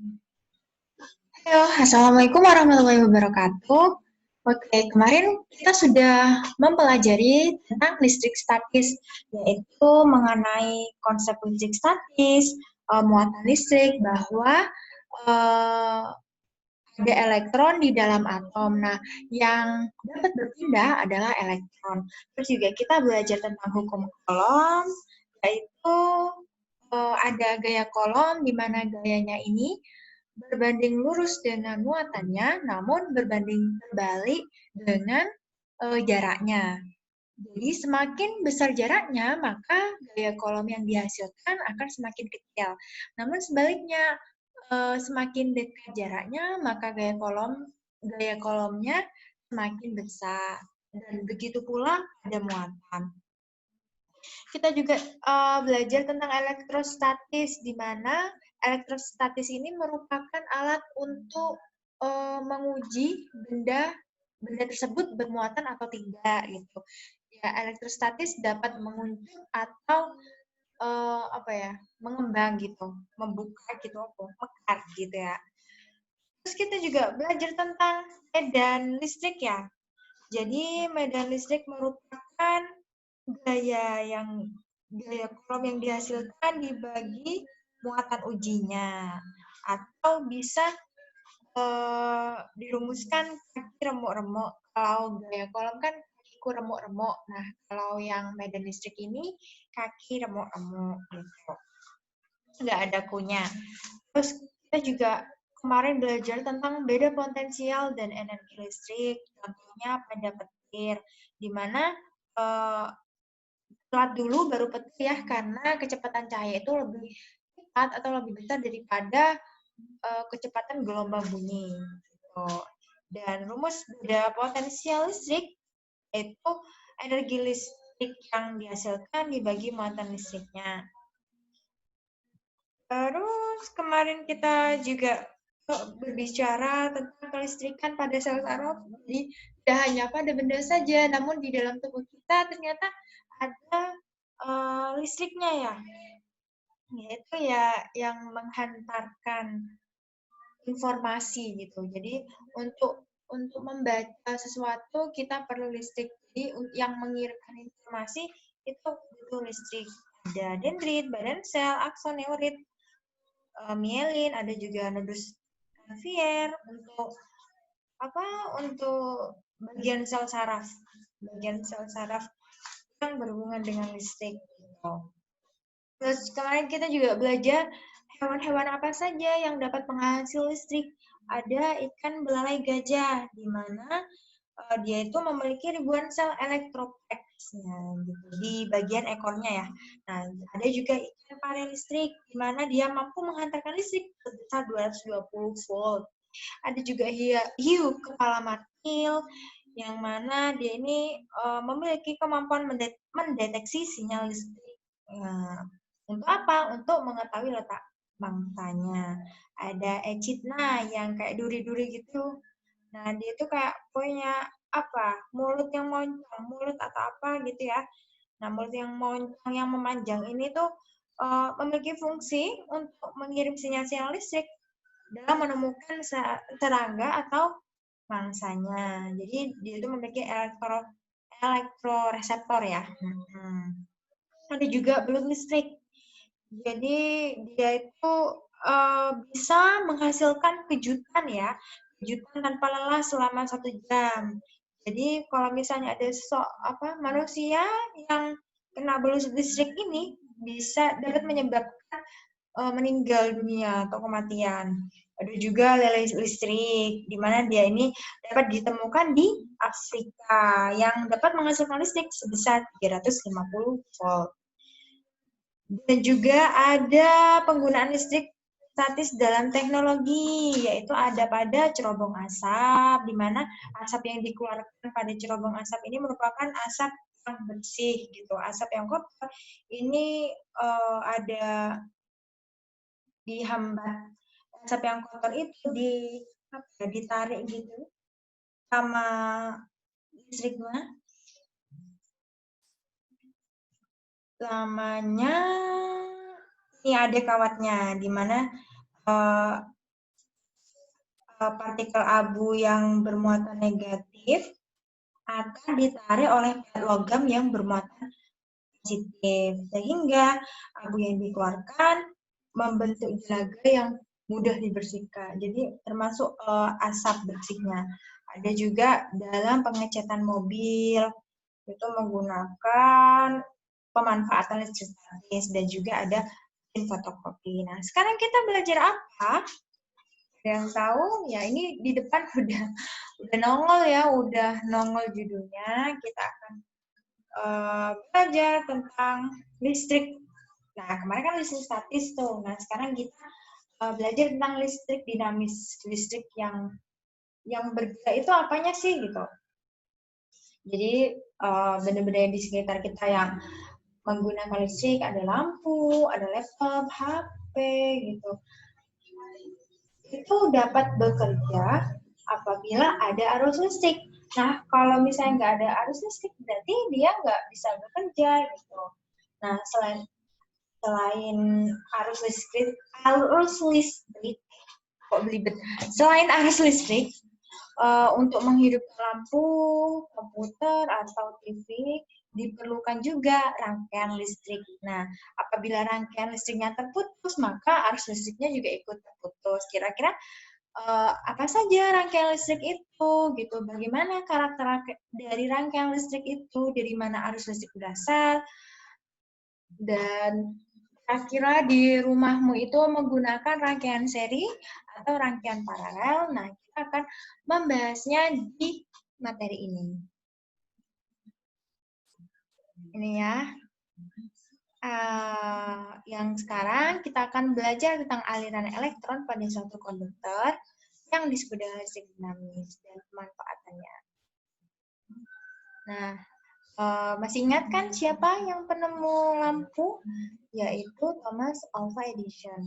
Halo, Assalamualaikum warahmatullahi wabarakatuh. Oke, kemarin kita sudah mempelajari tentang listrik statis, yaitu mengenai konsep listrik statis, muatan listrik, bahwa eh, ada elektron di dalam atom. Nah, yang dapat berpindah adalah elektron. Terus juga kita belajar tentang hukum Coulomb, yaitu ada gaya Coulomb di mana gayanya ini berbanding lurus dengan muatannya, namun berbanding terbalik dengan jaraknya. Jadi semakin besar jaraknya, maka gaya kolom yang dihasilkan akan semakin kecil. Namun sebaliknya, semakin dekat jaraknya, maka gaya kolomnya semakin besar. Dan begitu pula pada muatan. Kita juga belajar tentang elektrostatis, di mana elektrostatis ini merupakan alat untuk menguji benda tersebut bermuatan atau tidak gitu. Ya, elektrostatis dapat mengunci atau mengembang gitu, membuka gitu, mekar gitu ya. Terus kita juga belajar tentang medan listrik ya. Jadi medan listrik merupakan gaya gaya kolom yang dihasilkan dibagi muatan ujinya, atau bisa dirumuskan kaki remuk-remuk. Kalau gaya kolom kan kakiku remuk-remuk. Nah, kalau yang medan listrik ini kaki remuk-remuk gitu. Nggak ada kunya. Terus kita juga kemarin belajar tentang beda potensial dan energi listrik. Contohnya pada petir, di mana telat dulu baru petir ya, karena kecepatan cahaya itu lebih cepat atau lebih besar daripada kecepatan gelombang bunyi. Gitu. Dan rumus beda potensial listrik yaitu energi listrik yang dihasilkan dibagi muatan listriknya. Terus kemarin kita juga berbicara tentang kelistrikan pada sel saraf. Jadi tidak hanya pada benda saja, namun di dalam tubuh kita ternyata ada listriknya ya, yaitu ya yang menghantarkan informasi gitu. Jadi untuk membaca sesuatu kita perlu listrik. Jadi yang mengirimkan informasi itu butuh listrik. Ada dendrit, badan sel, akson, neurit, mielin, ada juga nodus Vier untuk bagian sel saraf, yang berhubungan dengan listrik. Terus kemarin kita juga belajar hewan-hewan apa saja yang dapat penghasil listrik. Ada ikan belalai gajah, di mana dia itu memiliki ribuan sel elektroplexnya gitu, di bagian ekornya ya. Nah, ada juga ikan pare listrik, di mana dia mampu menghantarkan listrik sebesar 220 volt. Ada juga hiu kepala martil, yang mana dia ini memiliki kemampuan mendeteksi sinyal listrik. Nah, untuk apa? Untuk mengetahui letak mangsanya. Ada echidna yang kayak duri-duri gitu. Nah, dia itu kayak punya mulut yang moncong, mulut atau apa gitu ya. Nah, mulut yang moncong yang memanjang ini tuh memiliki fungsi untuk mengirim sinyal-sinyal listrik dalam menemukan serangga atau mangsanya. Jadi dia itu memiliki elektroreseptor ya. Ada juga belut listrik. Jadi dia itu bisa menghasilkan kejutan ya, kejutan tanpa lelah selama 1 jam. Jadi kalau misalnya ada manusia yang kena belut listrik ini bisa dapat menyebabkan meninggal dunia atau kematian. Ada juga lele listrik, di mana dia ini dapat ditemukan di Afrika yang dapat menghasilkan listrik sebesar 350 volt. Dan juga ada penggunaan listrik statis dalam teknologi, yaitu ada pada cerobong asap, di mana asap yang dikeluarkan pada cerobong asap ini merupakan asap yang bersih gitu. Asap yang kotor ini ada dihambat. Asap yang kotor itu ditarik gitu sama listriknya. Lamanya ini ada kawatnya, di mana partikel abu yang bermuatan negatif akan ditarik oleh plat logam yang bermuatan positif, sehingga abu yang dikeluarkan membentuk jelaga yang mudah dibersihkan. Jadi termasuk asap bersihnya. Ada juga dalam pengecatan mobil, itu menggunakan pemanfaatan listrik statis, dan juga ada fotokopi. Nah, sekarang kita belajar apa? Yang tahu ya, ini di depan udah nongol ya, udah nongol judulnya. Kita akan belajar tentang listrik. Nah, kemarin kan listrik statis tuh. Nah, sekarang kita belajar tentang listrik dinamis. Listrik yang bergerak itu apanya sih gitu. Jadi benda-benda yang di sekitar kita yang menggunakan listrik, ada lampu, ada laptop, HP gitu. Itu dapat bekerja apabila ada arus listrik. Nah, kalau misalnya nggak ada arus listrik, berarti dia nggak bisa bekerja gitu. Nah, selain arus listrik, selain arus listrik, untuk menghidupkan lampu, komputer, atau TV, diperlukan juga rangkaian listrik. Nah, apabila rangkaian listriknya terputus, maka arus listriknya juga ikut terputus. Kira-kira apa saja rangkaian listrik itu, gitu? Bagaimana karakter dari rangkaian listrik itu? Dari mana arus listrik berasal? Dan kira-kira di rumahmu itu menggunakan rangkaian seri atau rangkaian paralel? Nah, kita akan membahasnya di materi ini. Ini ya. Yang sekarang kita akan belajar tentang aliran elektron pada suatu konduktor yang disebut dengan listrik dinamis dan pemanfaatannya. Nah, masih ingat kan siapa yang penemu lampu? Yaitu Thomas Alva Edison.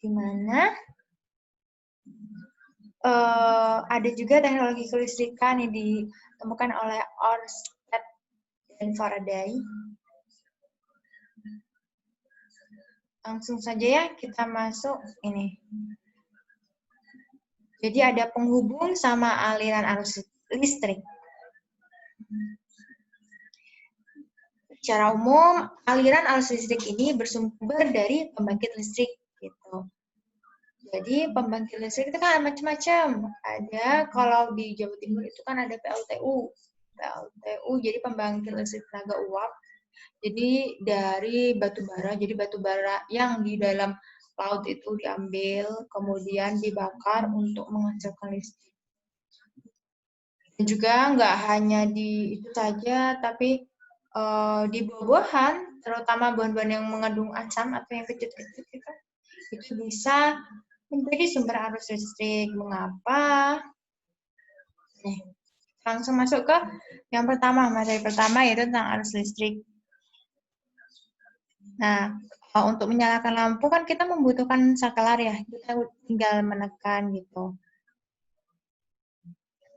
Di mana ada juga teknologi kelistrikan yang ditemukan oleh Ørsted dan Faraday. Langsung saja ya kita masuk ini. Jadi ada penghubung sama aliran arus listrik. Secara umum, aliran arus listrik ini bersumber dari pembangkit listrik gitu. Jadi pembangkit listrik itu kan macam-macam. Ada kalau di Jawa Timur itu kan ada PLTU. PLTU jadi pembangkit listrik tenaga uap. Jadi dari batu bara, jadi batu bara yang di dalam laut itu diambil, kemudian dibakar untuk menghasilkan listrik. Dan juga nggak hanya di itu saja, tapi di buah-buahan, terutama buah-buahan yang mengandung asam atau yang kecut-kecut itu bisa menjadi sumber arus listrik. Mengapa? Nih, langsung masuk ke yang pertama, materi pertama yaitu tentang arus listrik. Nah, untuk menyalakan lampu kan kita membutuhkan saklar ya, kita tinggal menekan gitu.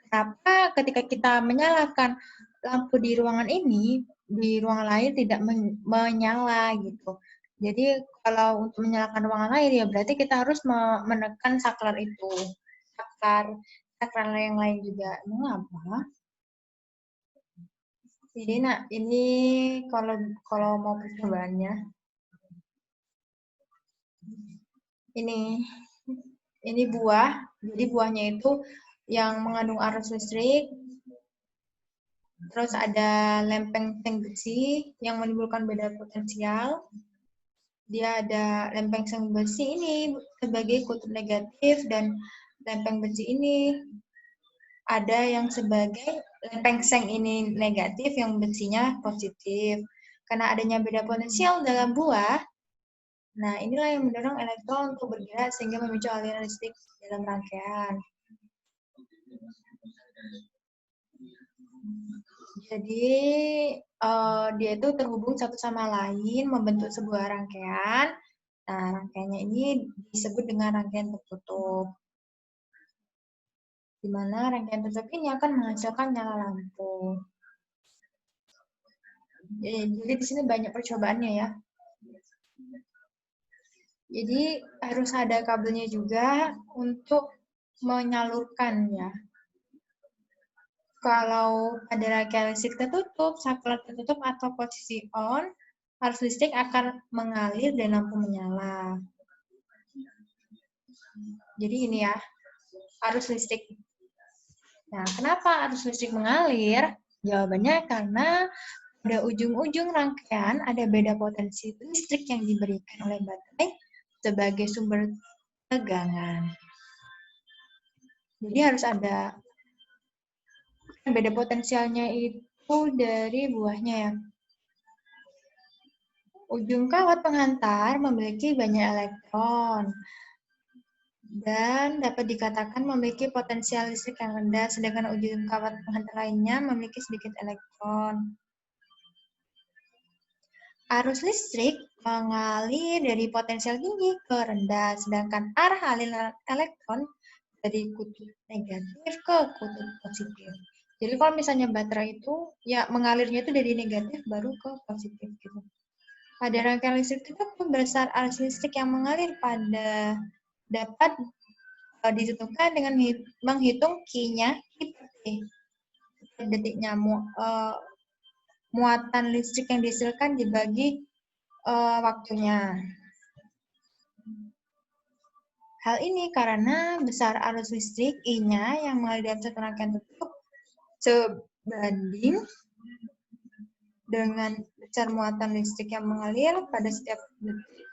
Kenapa ketika kita menyalakan lampu di ruangan ini, di ruangan lain tidak menyala gitu. Jadi kalau untuk menyalakan ruangan lain ya berarti kita harus menekan saklar itu. Saklar yang lain juga. Mengapa? Jadi nah, ini kalau mau percobaannya. Ini buah. Jadi buahnya itu yang mengandung arus listrik. Terus ada lempeng seng besi yang menimbulkan beda potensial. Dia ada lempeng seng besi ini sebagai kutub negatif, dan lempeng besi ini ada yang sebagai lempeng seng ini negatif, yang besinya positif. Karena adanya beda potensial dalam buah, nah inilah yang mendorong elektron untuk bergerak sehingga memicu aliran listrik dalam rangkaian. Jadi dia itu terhubung satu sama lain membentuk sebuah rangkaian. Nah, rangkaiannya ini disebut dengan rangkaian tertutup. Di mana rangkaian tertutup ini akan menghasilkan nyala lampu. Jadi di sini banyak percobaannya ya. Jadi harus ada kabelnya juga untuk menyalurkan ya. Kalau pada rangkaian listrik tertutup, saklar tertutup atau posisi on, arus listrik akan mengalir dan lampu menyala. Jadi ini ya, arus listrik. Nah, kenapa arus listrik mengalir? Jawabannya karena pada ujung-ujung rangkaian ada beda potensi listrik yang diberikan oleh baterai sebagai sumber tegangan. Jadi harus ada beda potensialnya itu dari buahnya ya. Ujung kawat penghantar memiliki banyak elektron dan dapat dikatakan memiliki potensial listrik yang rendah, sedangkan ujung kawat penghantar lainnya memiliki sedikit elektron. Arus listrik mengalir dari potensial tinggi ke rendah, sedangkan arah aliran elektron dari kutub negatif ke kutub positif. Jadi kalau misalnya baterai itu ya mengalirnya itu dari negatif baru ke positif gitu. Pada rangkaian listrik tertentu besar arus listrik yang mengalir pada dapat ditentukan dengan menghitung Q-nya detiknya muatan listrik yang dihasilkan dibagi waktunya. Hal ini karena besar arus listrik I-nya yang mengalir dalam satu rangkaian tertutup sebanding dengan besar muatan listrik yang mengalir pada setiap detik.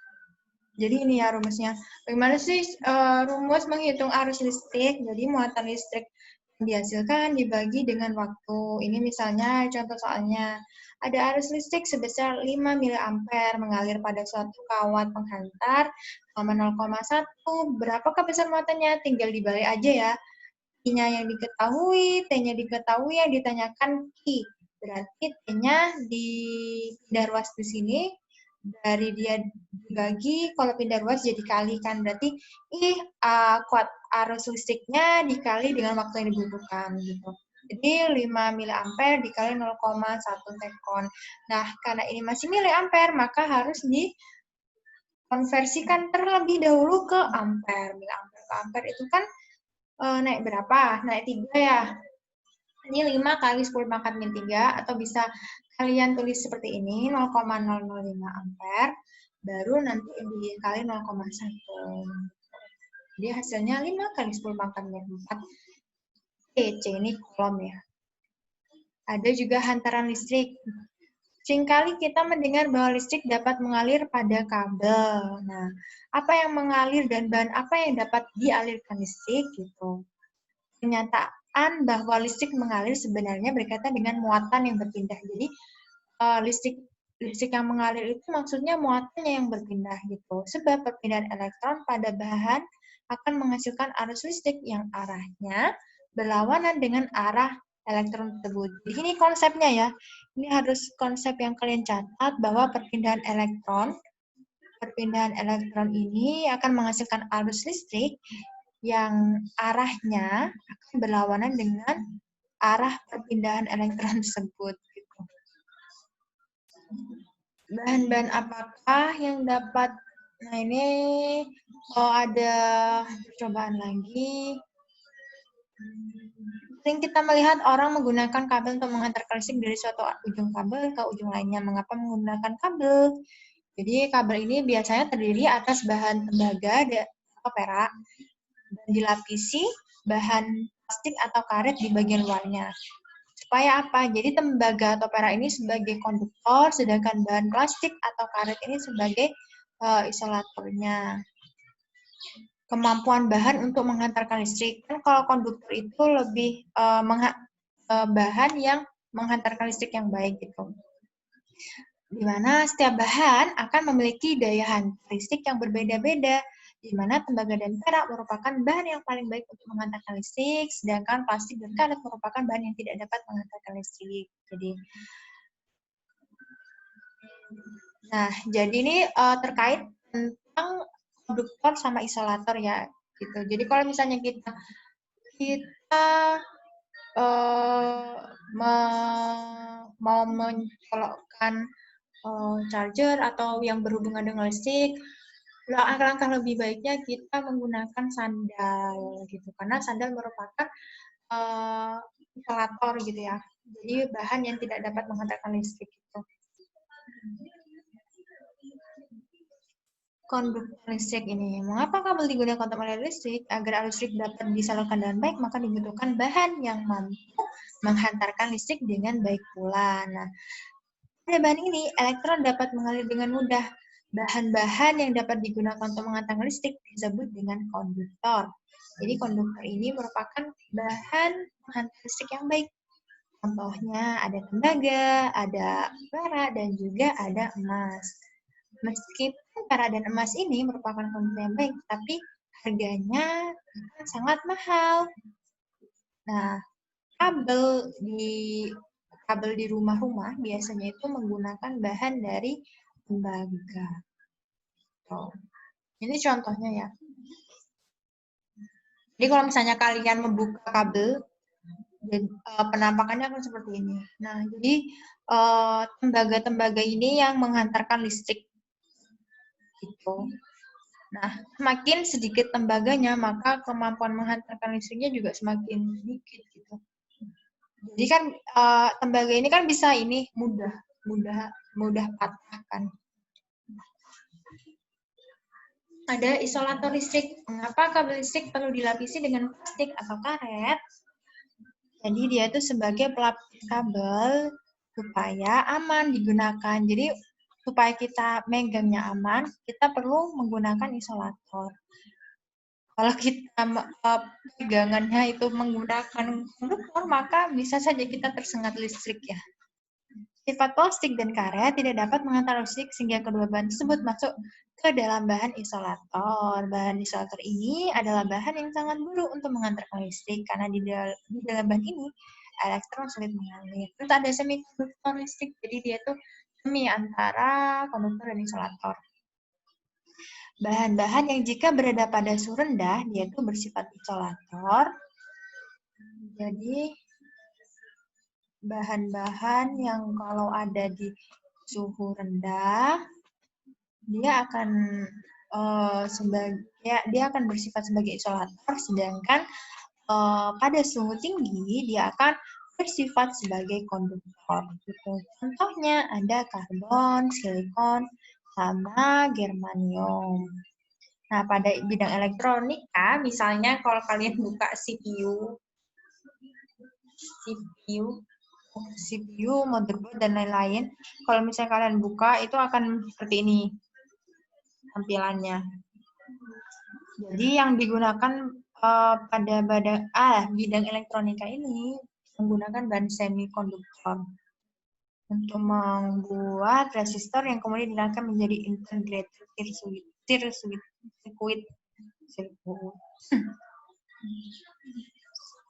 Jadi ini ya rumusnya. Bagaimana sih rumus menghitung arus listrik? Jadi muatan listrik yang dihasilkan dibagi dengan waktu. Ini misalnya contoh soalnya. Ada arus listrik sebesar 5 mA mengalir pada suatu kawat penghantar selama 0,1. Berapakah besar muatannya? Tinggal dibalik aja ya. I-nya yang diketahui, T-nya diketahui, yang ditanyakan Q. Berarti T-nya dipindah ruas di sini, dari dia dibagi, kalau pindah ruas jadi kalikan. Berarti kuat arus listriknya dikali dengan waktu yang dibutuhkan gitu. Jadi 5 mA dikali 0,1 sekon. Nah, karena ini masih miliampere, maka harus dikonversikan terlebih dahulu ke ampere. Miliampere ke ampere itu kan naik berapa? Naik 3 ya. Ini 5 kali 10 pangkat min 3, atau bisa kalian tulis seperti ini, 0,005 ampere, baru nanti dikali 0,1. Jadi hasilnya 5 kali 10 pangkat min 4. C ini kolom ya. Ada juga hantaran listrik. Seringkali kita mendengar bahwa listrik dapat mengalir pada kabel. Nah, apa yang mengalir dan bahan apa yang dapat dialirkan listrik gitu. Pernyataan bahwa listrik mengalir sebenarnya berkaitan dengan muatan yang berpindah. Jadi listrik yang mengalir itu maksudnya muatannya yang berpindah gitu. Sebab perpindahan elektron pada bahan akan menghasilkan arus listrik yang arahnya berlawanan dengan arah elektron tersebut. Jadi ini konsepnya ya. Ini harus konsep yang kalian catat bahwa perpindahan elektron ini akan menghasilkan arus listrik yang arahnya akan berlawanan dengan arah perpindahan elektron tersebut. Gitu. Bahan-bahan apakah yang dapat, nah ini ada percobaan lagi. Sering kita melihat orang menggunakan kabel untuk menghantarkan listrik dari suatu ujung kabel ke ujung lainnya. Mengapa menggunakan kabel? Jadi kabel ini biasanya terdiri atas bahan tembaga atau perak dan dilapisi bahan plastik atau karet di bagian luarnya. Supaya apa? Jadi tembaga atau perak ini sebagai konduktor, sedangkan bahan plastik atau karet ini sebagai isolatornya. Kemampuan bahan untuk menghantarkan listrik. Kan kalau konduktor itu lebih bahan yang menghantarkan listrik yang baik gitu. Di mana setiap bahan akan memiliki daya hantar listrik yang berbeda-beda. Di mana tembaga dan perak merupakan bahan yang paling baik untuk menghantarkan listrik, sedangkan plastik dan karet merupakan bahan yang tidak dapat menghantarkan listrik. Jadi ini terkait tentang konduktor sama isolator ya, gitu. Jadi kalau misalnya kita mau mencolokkan charger atau yang berhubungan dengan listrik, Langkah lebih baiknya kita menggunakan sandal gitu, karena sandal merupakan isolator gitu ya. Jadi bahan yang tidak dapat menghantarkan listrik itu. Konduktor listrik ini. Mengapa kabel digunakan untuk aliran listrik? Agar arus listrik dapat disalurkan dengan baik, maka dibutuhkan bahan yang mampu menghantarkan listrik dengan baik pula. Nah, pada bahan ini, elektron dapat mengalir dengan mudah. Bahan-bahan yang dapat digunakan untuk menghantarkan listrik disebut dengan konduktor. Jadi konduktor ini merupakan bahan penghantar listrik yang baik. Contohnya ada tembaga, ada bara, dan juga ada emas. Meskipun bara dan emas ini merupakan konduktor yang baik, tapi harganya sangat mahal. Nah, kabel di rumah-rumah biasanya itu menggunakan bahan dari tembaga. Ini contohnya ya. Jadi kalau misalnya kalian membuka kabel, penampakannya akan seperti ini. Nah, jadi tembaga-tembaga ini yang menghantarkan listrik. Gitu. Nah, semakin sedikit tembaganya, maka kemampuan menghantarkan listriknya juga semakin sedikit. Gitu. Jadi kan tembaga ini kan bisa ini mudah patah kan. Ada isolator listrik. Mengapa kabel listrik perlu dilapisi dengan plastik atau karet? Jadi dia itu sebagai pelapis kabel supaya aman digunakan. Jadi supaya kita megangnya aman, kita perlu menggunakan isolator. Kalau kita pegangannya itu menggunakan konduktor, maka bisa saja kita tersengat listrik ya. Sifat plastik dan karet tidak dapat menghantar listrik sehingga kedua bahan tersebut masuk ke dalam bahan isolator. Bahan isolator ini adalah bahan yang sangat buruk untuk menghantarkan listrik karena di dalam bahan ini elektron sulit mengalir. Terus ada semikonduktor listrik, jadi dia tuh semi antara konduktor dan isolator. Bahan-bahan yang jika berada pada suhu rendah, dia itu bersifat isolator. Jadi bahan-bahan yang kalau ada di suhu rendah, dia akan dia akan bersifat sebagai isolator, sedangkan pada suhu tinggi dia akan bersifat sebagai konduktor. Gitu. Contohnya ada karbon, silikon, sama germanium. Nah, pada bidang elektronika, misalnya kalau kalian buka CPU, motherboard, dan lain-lain, kalau misalnya kalian buka, itu akan seperti ini tampilannya. Jadi yang digunakan pada bidang elektronika ini menggunakan bahan semikonduktor untuk membuat resistor yang kemudian digunakan menjadi integrated circuit.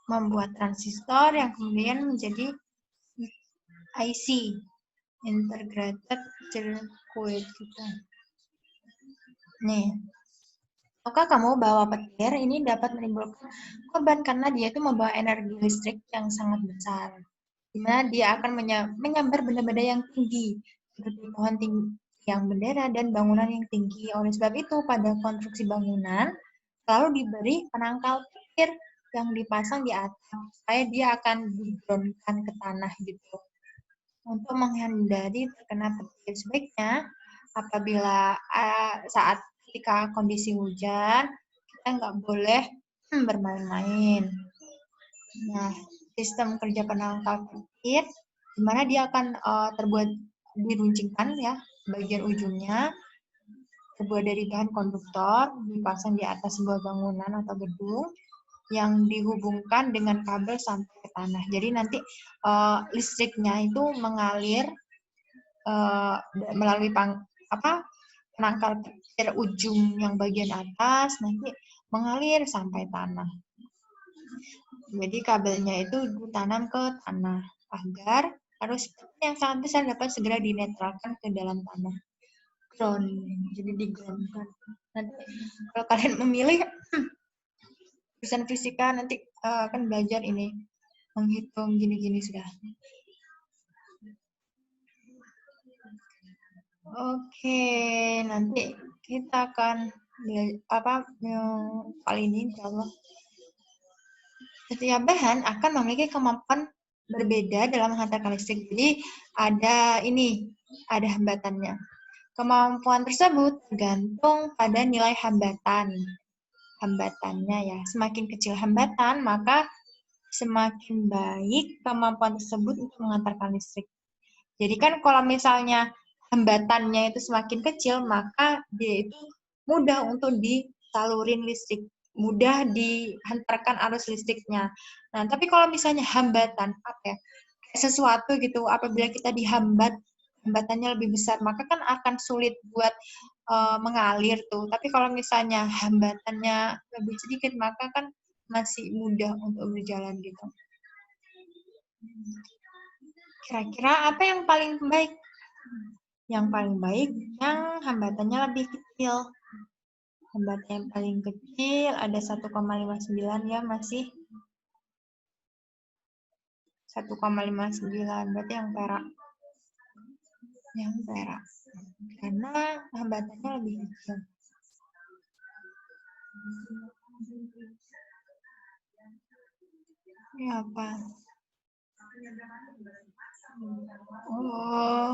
Membuat transistor yang kemudian menjadi IC, integrated circuit kita. Nih, apakah kamu bawa petir ini dapat menimbulkan korban karena dia itu membawa energi listrik yang sangat besar, di mana dia akan menyambar benda-benda yang tinggi seperti pohon tinggi yang bendera dan bangunan yang tinggi. Oleh sebab itu, pada konstruksi bangunan selalu diberi penangkal petir yang dipasang di atas supaya dia akan digroundkan ke tanah gitu. Untuk menghindari terkena petir, sebaiknya apabila saat ketika kondisi hujan, kita nggak boleh bermain-main. Nah, sistem kerja penangkal petir, di mana dia akan terbuat diruncingkan ya, bagian ujungnya terbuat dari bahan konduktor, dipasang di atas sebuah bangunan atau gedung, yang dihubungkan dengan kabel sampai ke tanah. Jadi nanti listriknya itu mengalir melalui penangkal petir ujung yang bagian atas, nanti mengalir sampai tanah. Jadi kabelnya itu ditanam ke tanah agar arus yang sangat besar dapat segera dinetralkan ke dalam tanah. Ground, jadi di-groundkan. Nanti kalau kalian memilih jurusan fisika nanti akan belajar ini menghitung gini-gini sudah. Oke, nanti kita akan kali ini insya Allah. Setiap bahan akan memiliki kemampuan berbeda dalam menghantarkan listrik. Jadi ada hambatannya. Kemampuan tersebut tergantung pada nilai hambatannya ya. Semakin kecil hambatan, maka semakin baik kemampuan tersebut untuk menghantarkan listrik. Jadi kan kalau misalnya hambatannya itu semakin kecil, maka dia itu mudah untuk disalurin listrik, mudah dihantarkan arus listriknya. Nah, tapi kalau misalnya hambatan, sesuatu gitu, apabila kita hambatannya lebih besar, maka kan akan sulit buat mengalir tuh. Tapi kalau misalnya hambatannya lebih sedikit, maka kan masih mudah untuk berjalan gitu. Kira-kira apa yang paling baik? Yang paling baik yang hambatannya lebih kecil. Hambatan yang paling kecil ada 1,59 ya, masih 1,59, berarti yang perak. Yang perak. Karena hambatannya lebih kecil. Ini apa? Oh,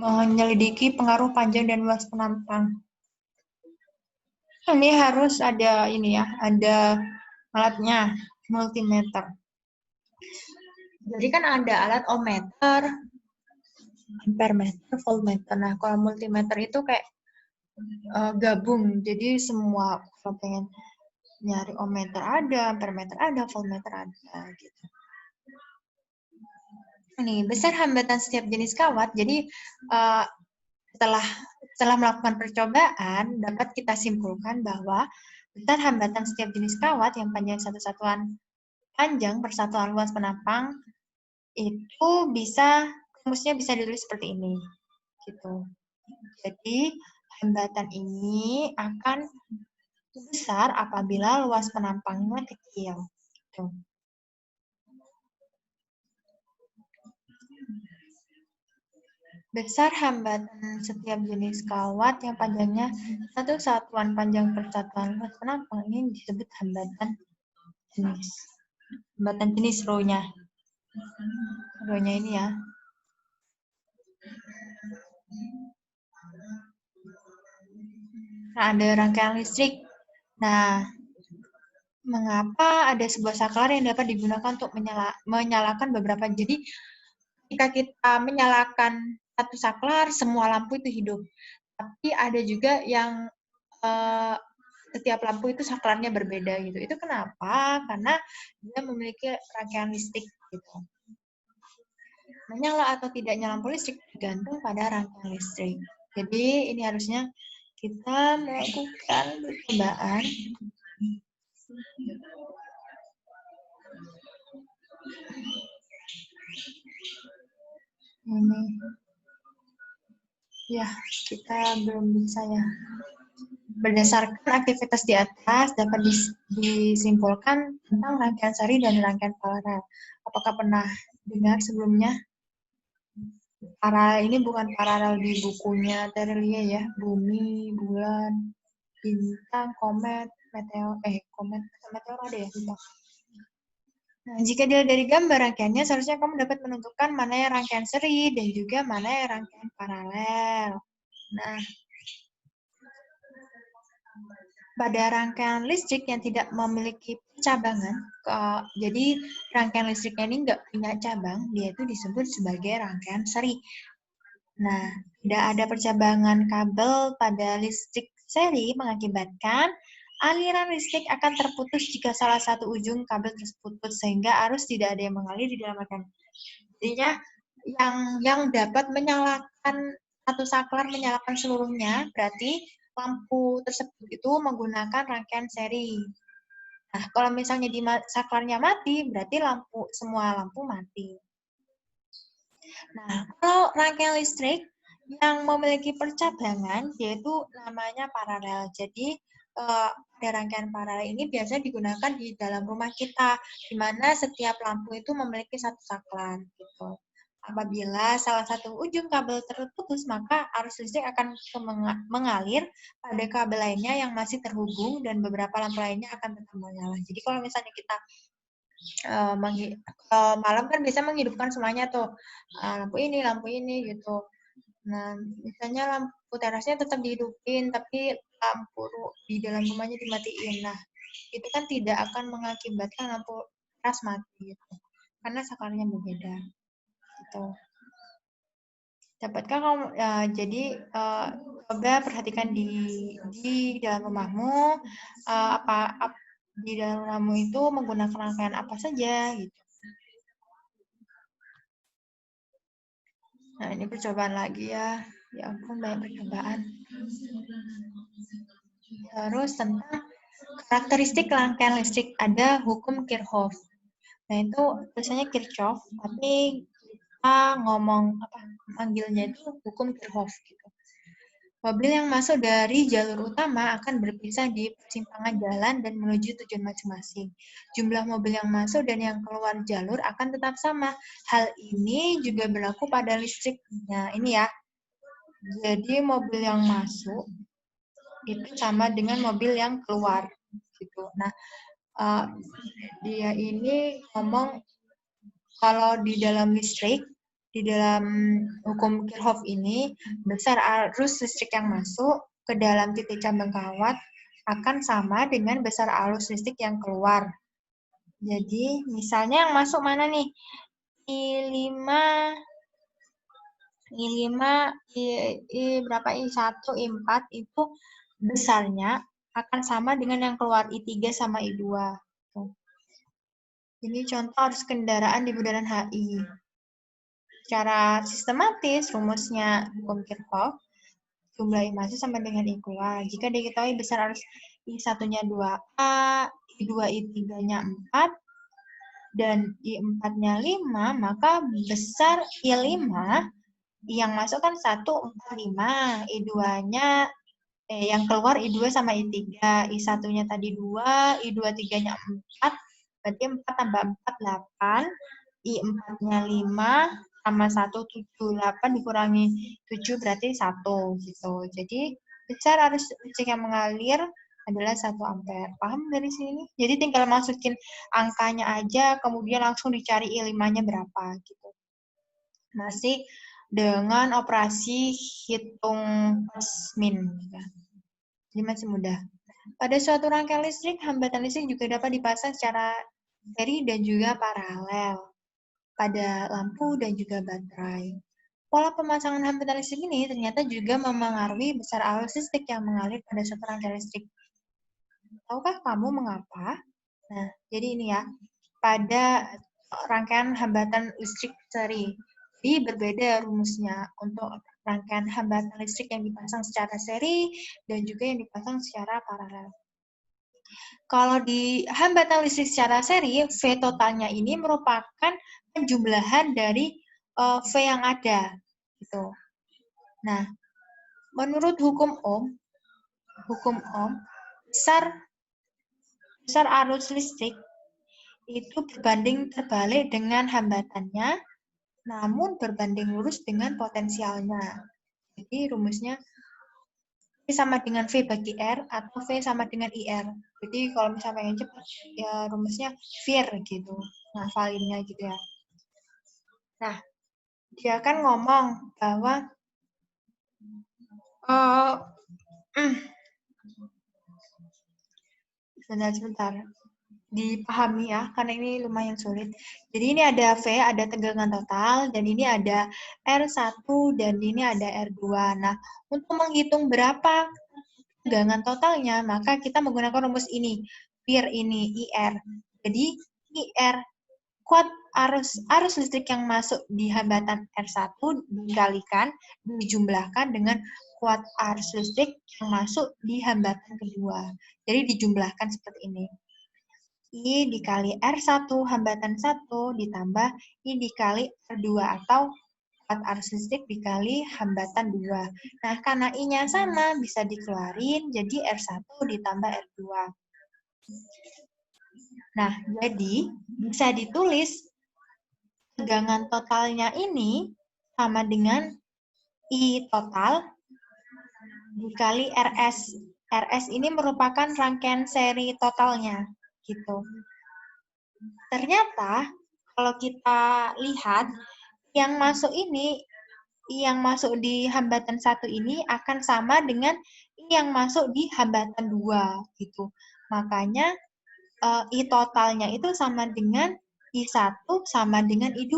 menyelidiki pengaruh panjang dan luas penampang. Ini harus ada ada alatnya, multimeter. Jadi kan ada alat ohmmeter, ampermeter, voltmeter. Nah, kalau multimeter itu kayak gabung. Jadi semua kalau pengen nyari ohmmeter ada, ampermeter ada, voltmeter ada gitu. Ini besar hambatan setiap jenis kawat. Jadi setelah melakukan percobaan dapat kita simpulkan bahwa besar hambatan setiap jenis kawat yang panjang satu satuan panjang per satuan luas penampang itu rumusnya bisa ditulis seperti ini gitu. Jadi hambatan ini akan besar apabila luas penampangnya kecil gitu. Besar hambatan setiap jenis kawat yang panjangnya satu satuan panjang per satuan luas penampang ini disebut hambatan jenis. Hambatan jenis rho-nya. Rho-nya ini ya. Nah, ada rangkaian listrik. Nah, mengapa ada sebuah saklar yang dapat digunakan untuk menyalakan beberapa? Jadi, ketika kita menyalakan satu saklar, semua lampu itu hidup. Tapi ada juga yang setiap lampu itu saklarnya berbeda gitu. Itu kenapa? Karena dia memiliki rangkaian listrik gitu. Menyala atau tidaknya lampu listrik tergantung pada rangkaian listrik. Jadi ini harusnya kita melakukan percobaan. Ini. Ya, kita belum bisa ya. Berdasarkan aktivitas di atas dapat disimpulkan tentang rangkaian seri dan rangkaian paralel. Apakah pernah dengar sebelumnya? Paralel ini bukan paralel di bukunya Terelie ya, bumi, bulan, bintang, komet, meteor ada ya, bintang. Nah, jika dilihat dari gambar rangkaiannya, seharusnya kamu dapat menentukan mana yang rangkaian seri dan juga mana yang rangkaian paralel. Nah, pada rangkaian listrik yang tidak memiliki cabangan, jadi rangkaian listriknya ini nggak punya cabang, dia itu disebut sebagai rangkaian seri. Nah, tidak ada percabangan kabel pada listrik seri mengakibatkan aliran listrik akan terputus jika salah satu ujung kabel terputus sehingga arus tidak ada yang mengalir di dalam rangkaian. Jadinya yang dapat menyalakan satu saklar menyalakan seluruhnya berarti lampu tersebut itu menggunakan rangkaian seri. Nah, kalau misalnya di saklarnya mati berarti semua lampu mati. Nah, kalau rangkaian listrik yang memiliki percabangan yaitu namanya paralel. Jadi pada rangkaian paralel ini biasanya digunakan di dalam rumah kita, di mana setiap lampu itu memiliki satu saklar gitu. Apabila salah satu ujung kabel terputus, maka arus listrik akan mengalir pada kabel lainnya yang masih terhubung dan beberapa lampu lainnya akan tetap menyala. Jadi kalau misalnya kita malam kan bisa menghidupkan semuanya tuh, lampu ini gitu. Nah, misalnya lampu terasnya tetap dihidupin, tapi lampu di dalam rumahnya dimatiin. Nah, itu kan tidak akan mengakibatkan lampu teras mati gitu, karena sakarnya berbeda. Gitu. Dapatkah kamu jadi coba perhatikan di dalam rumahmu di dalam rumahmu itu menggunakan rangkaian apa saja gitu. Nah, ini percobaan lagi ya. Ya ampun, banyak percobaan. Terus tentang karakteristik rangkaian listrik, ada hukum Kirchhoff. Nah, itu biasanya Kirchhoff, tapi kita manggilnya itu hukum Kirchhoff gitu. Mobil yang masuk dari jalur utama akan berpisah di persimpangan jalan dan menuju tujuan masing-masing. Jumlah mobil yang masuk dan yang keluar jalur akan tetap sama. Hal ini juga berlaku pada listrik. Nah, ini ya. Jadi mobil yang masuk itu sama dengan mobil yang keluar gitu. Nah, dia ini ngomong kalau di dalam listrik, di dalam hukum Kirchhoff ini, besar arus listrik yang masuk ke dalam titik cabang kawat akan sama dengan besar arus listrik yang keluar. Jadi, misalnya yang masuk mana nih? I5, berapa I1, I4 itu besarnya akan sama dengan yang keluar I3 sama I2. Ini contoh arus kendaraan di bundaran HI. Secara sistematis, rumusnya hukum Kirchhoff, jumlah I masuk sama dengan I keluar. Jika diketahui besar arus I1-nya 2A, I2, I3-nya 4, dan I4-nya 5, maka besar I5 yang masuk kan 1, 4, 5. I2-nya yang keluar I2 sama I3. I1-nya tadi 2, I2, 3-nya 4, berarti 4 tambah 4, 8. I4-nya 5, sama 1, 7, 8 dikurangi 7 berarti 1 gitu. Jadi besar arus listrik yang mengalir adalah 1 ampere. Paham dari sini? Jadi tinggal masukin angkanya aja, kemudian langsung dicari I5-nya berapa gitu. Masih dengan operasi hitung plus min. Jadi masih mudah. Pada suatu rangkaian listrik, hambatan listrik juga dapat dipasang secara seri dan juga paralel pada lampu dan juga baterai. Pola pemasangan hambatan listrik ini ternyata juga memengaruhi besar arus listrik yang mengalir pada suatu rangkaian listrik. Tahukah kamu mengapa? Nah, jadi ini ya, pada rangkaian hambatan listrik seri. Jadi berbeda rumusnya untuk rangkaian hambatan listrik yang dipasang secara seri dan juga yang dipasang secara paralel. Kalau di hambatan listrik secara seri, V totalnya ini merupakan penjumlahan dari V yang ada. Gitu. Nah, menurut hukum Ohm, besar arus listrik itu berbanding terbalik dengan hambatannya, namun berbanding lurus dengan potensialnya. Jadi rumusnya V sama dengan V bagi R atau V sama dengan IR. Jadi kalau misalnya pengen cepat, ya rumusnya VIR gitu. Ngafalinnya gitu ya. Nah, dia kan ngomong bahwa sebentar. Dipahami ya, karena ini lumayan sulit. Jadi ini ada V, ada tegangan total, dan ini ada R1, dan ini ada R2. Nah, untuk menghitung berapa tegangan totalnya, maka kita menggunakan rumus ini. VIR ini, IR. Jadi, IR, kuat arus listrik yang masuk di hambatan R1 dikalikan, dijumlahkan dengan kuat arus listrik yang masuk di hambatan kedua. Jadi dijumlahkan seperti ini. I dikali R1 hambatan 1 ditambah I dikali R2 atau kuat arus listrik dikali hambatan 2. Nah, karena I-nya sama bisa dikeluarin jadi R1 ditambah R2. Nah, jadi bisa ditulis tegangan totalnya ini sama dengan I total dikali RS. RS ini merupakan rangkaian seri totalnya, gitu. Ternyata kalau kita lihat yang masuk di hambatan 1 ini akan sama dengan yang masuk di hambatan 2 gitu. Makanya I totalnya itu sama dengan I1 sama dengan I2.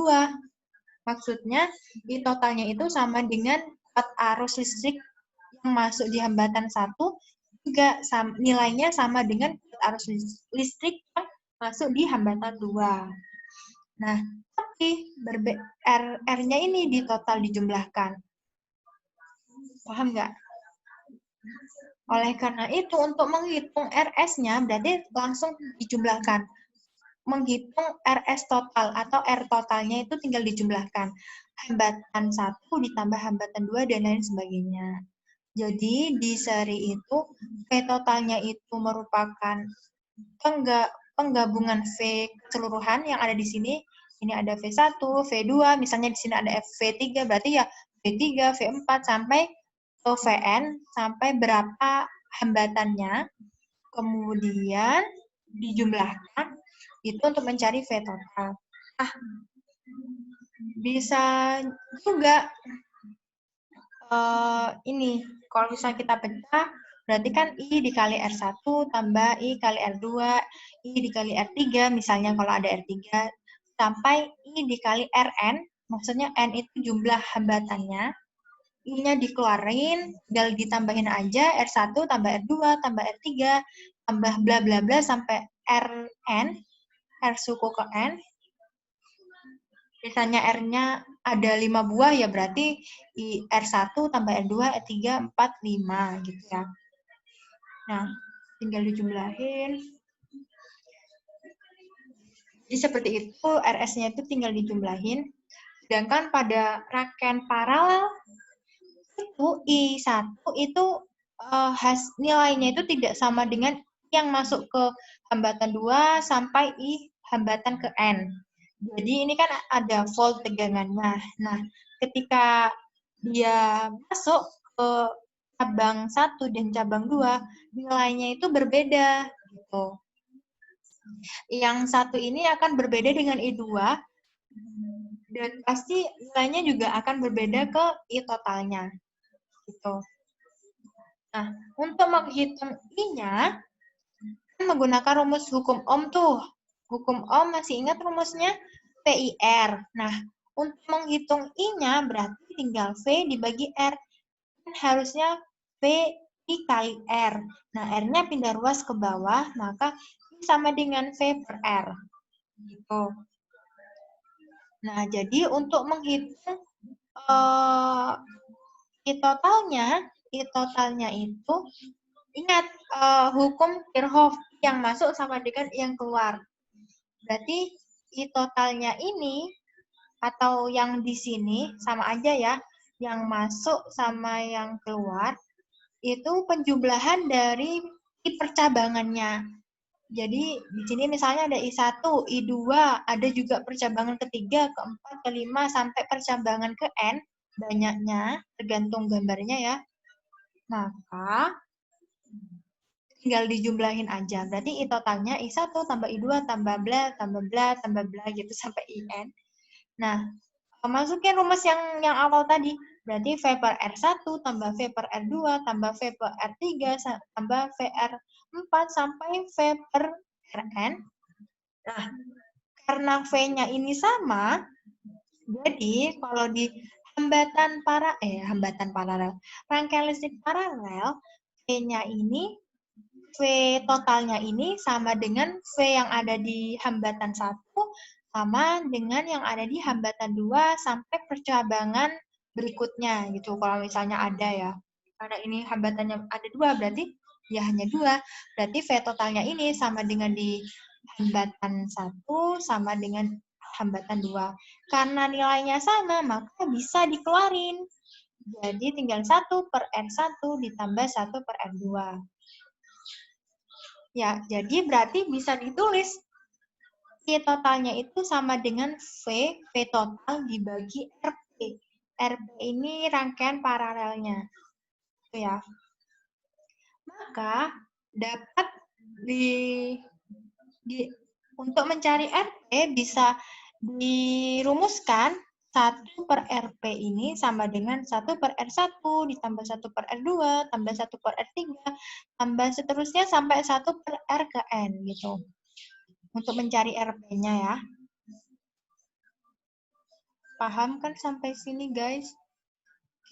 Maksudnya I totalnya itu sama dengan kuat arus listrik yang masuk di hambatan 1 juga nilainya sama dengan kuat arus listrik yang masuk di hambatan 2. Nah, tapi R-nya ini di total dijumlahkan. Paham nggak? Oleh karena itu, untuk menghitung RS-nya berarti langsung dijumlahkan. Menghitung RS total atau R totalnya itu tinggal dijumlahkan. Hambatan 1 ditambah hambatan 2 dan lain sebagainya. Jadi di seri itu V totalnya itu merupakan penggabungan V keseluruhan yang ada di sini. Ini ada V1, V2, misalnya di sini ada V3, berarti ya V3, V4 sampai ke Vn sampai berapa hambatannya. Kemudian dijumlahkan itu untuk mencari V total. Bisa juga ini kalau misalnya kita pecah, berarti kan I dikali R1 tambah I kali R2, I dikali R3, misalnya kalau ada R3, sampai I dikali Rn, maksudnya N itu jumlah hambatannya, I-nya dikeluarin, tinggal ditambahin aja R1 tambah R2 tambah R3, tambah bla bla bla sampai Rn, R suku ke N. Misalnya R-nya ada 5 buah, ya berarti R1 tambah R2, R3, 4, 5 gitu ya. Nah, tinggal dijumlahin. Jadi seperti itu, RS-nya itu tinggal dijumlahin. Sedangkan pada rangkaian paralel, itu I1 itu nilainya itu tidak sama dengan yang masuk ke hambatan 2 sampai I hambatan ke N. Jadi ini kan ada volt tegangannya. Nah, ketika dia masuk ke cabang 1 dan cabang 2, nilainya itu berbeda gitu. Yang satu ini akan berbeda dengan I2 dan pasti nilainya juga akan berbeda ke I totalnya. Gitu. Nah, untuk menghitung I-nya menggunakan rumus hukum Ohm tuh. Hukum Ohm masih ingat rumusnya? PIR. Nah, untuk menghitung I-nya berarti tinggal V dibagi R. Harusnya V dikali R. Nah, R-nya pindah ruas ke bawah, maka I sama dengan V per R. Gitu. Nah, jadi untuk menghitung I totalnya itu, ingat hukum Kirchhoff yang masuk sama dengan yang keluar. Berarti I totalnya ini atau yang di sini sama aja ya, yang masuk sama yang keluar itu penjumlahan dari I percabangannya. Jadi di sini misalnya ada I1, I2, ada juga percabangan ketiga, keempat, kelima, sampai percabangan ke N, banyaknya, tergantung gambarnya ya. Maka tinggal dijumlahin aja. Berarti I totalnya I1 tambah I2 tambah bla, tambah bla gitu sampai IN. Nah, masukin rumus yang awal tadi. Berarti V per R1 tambah V per R2 tambah V per R3 tambah VR4 sampai V per Rn. Nah, karena V-nya ini sama, jadi kalau di hambatan paralel, rangkaian listrik paralel, V-nya ini, V totalnya ini sama dengan V yang ada di hambatan 1 sama dengan yang ada di hambatan 2 sampai percabangan berikutnya gitu. Kalau misalnya ada ya. Karena ini hambatannya ada 2 berarti ya hanya 2. Berarti V totalnya ini sama dengan di hambatan 1 sama dengan hambatan 2. Karena nilainya sama, maka bisa dikeluarin. Jadi tinggal 1 per R1 ditambah 1 per R2. Ya, jadi berarti bisa ditulis V totalnya itu sama dengan V total dibagi RP. RP ini rangkaian paralelnya. Itu ya. Maka dapat untuk mencari RP bisa dirumuskan 1/RP ini sama dengan 1/R1 ditambah 1/R2 tambah 1/R3 tambah seterusnya sampai 1/R ke N gitu. Untuk mencari RP-nya ya. Paham kan sampai sini guys?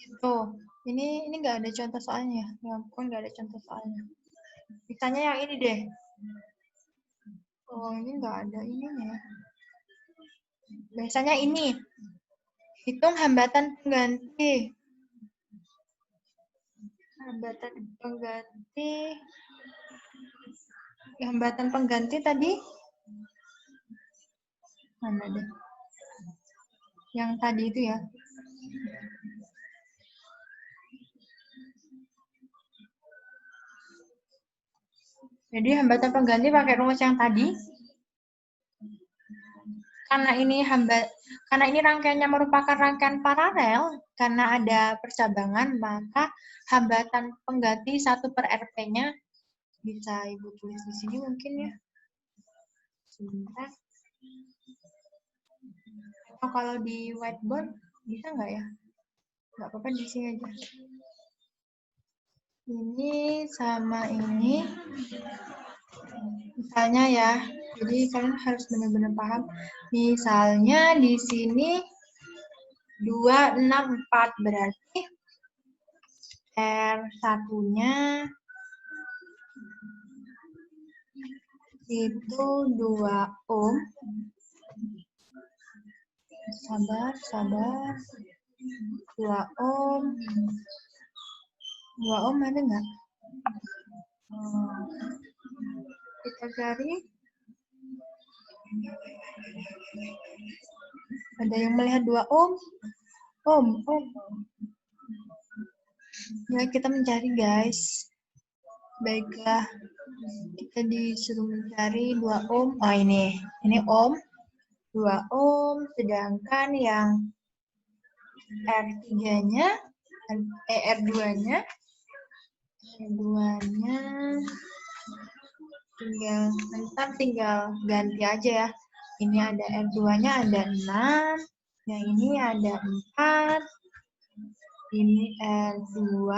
Gitu. Ini nggak ada contoh soalnya. Ya ampun, nggak ada contoh soalnya. Misalnya yang ini deh. Oh, ini nggak ada ininya. Biasanya ini. Hitung hambatan pengganti. Hambatan pengganti tadi. Mana deh? Yang tadi itu ya. Jadi hambatan pengganti pakai rumus yang tadi. Karena ini rangkaiannya merupakan rangkaian paralel, karena ada percabangan, maka hambatan pengganti 1/RP-nya bisa Ibu tulis di sini mungkin ya. Sebentar. Atau kalau di whiteboard bisa nggak ya? Nggak apa-apa, di sini aja. Ini sama ini. Misalnya ya, jadi kalian harus benar-benar paham. Misalnya di sini 264 berarti R1-nya itu 2 ohm. Sabar. 2 ohm. 2 ohm ada nggak? Kita cari. Ada yang melihat 2 ohm? Ohm. Ya, kita mencari guys. Baiklah. Kita disuruh mencari 2 ohm. Oh, ini ohm. 2 ohm, sedangkan yang R3-nya, R2-nya tinggal ganti aja ya. Ini ada R2-nya ada 6, yang ini ada 4, ini R2,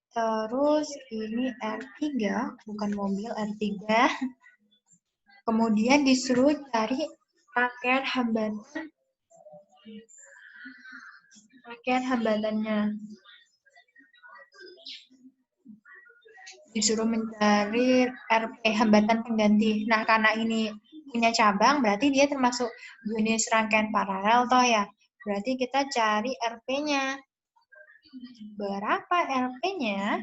terus ini R3, bukan mobil, R3. Kemudian disuruh cari rangkaian hambatannya. Disuruh mencari RP, hambatan pengganti. Nah, karena ini punya cabang, berarti dia termasuk jenis rangkaian paralel toh ya. Berarti kita cari RP-nya. Berapa RP-nya?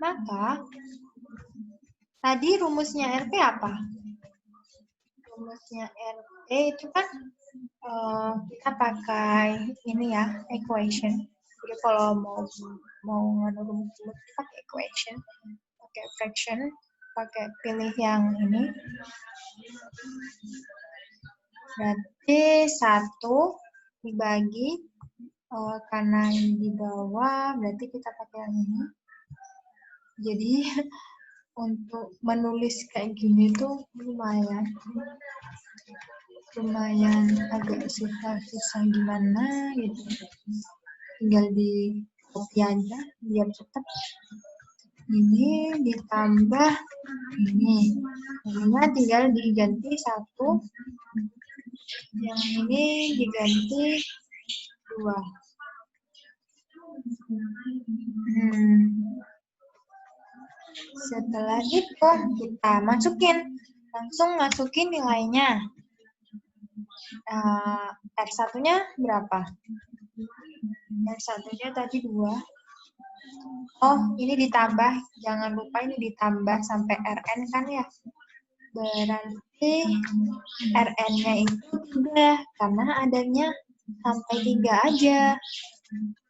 Maka, tadi rumusnya RP apa? Rumusnya RP itu kan kita pakai ini ya, equation. Jadi kalau mau rumus pakai equation, pakai fraction, pakai pilih yang ini. Berarti 1 dibagi karena ini di bawah, berarti kita pakai yang ini. Jadi untuk menulis kayak gini tuh lumayan agak susah gimana gitu. Tinggal di copy aja biar cepat. Ini ditambah ini. Ininya tinggal diganti 1. Yang ini diganti 2. Setelah itu kita langsung masukin nilainya. R1-nya berapa? R1-nya tadi 2. Oh, ini ditambah. Jangan lupa ini ditambah sampai Rn kan ya. Berarti Rn-nya itu 3. Karena adanya sampai 3 aja.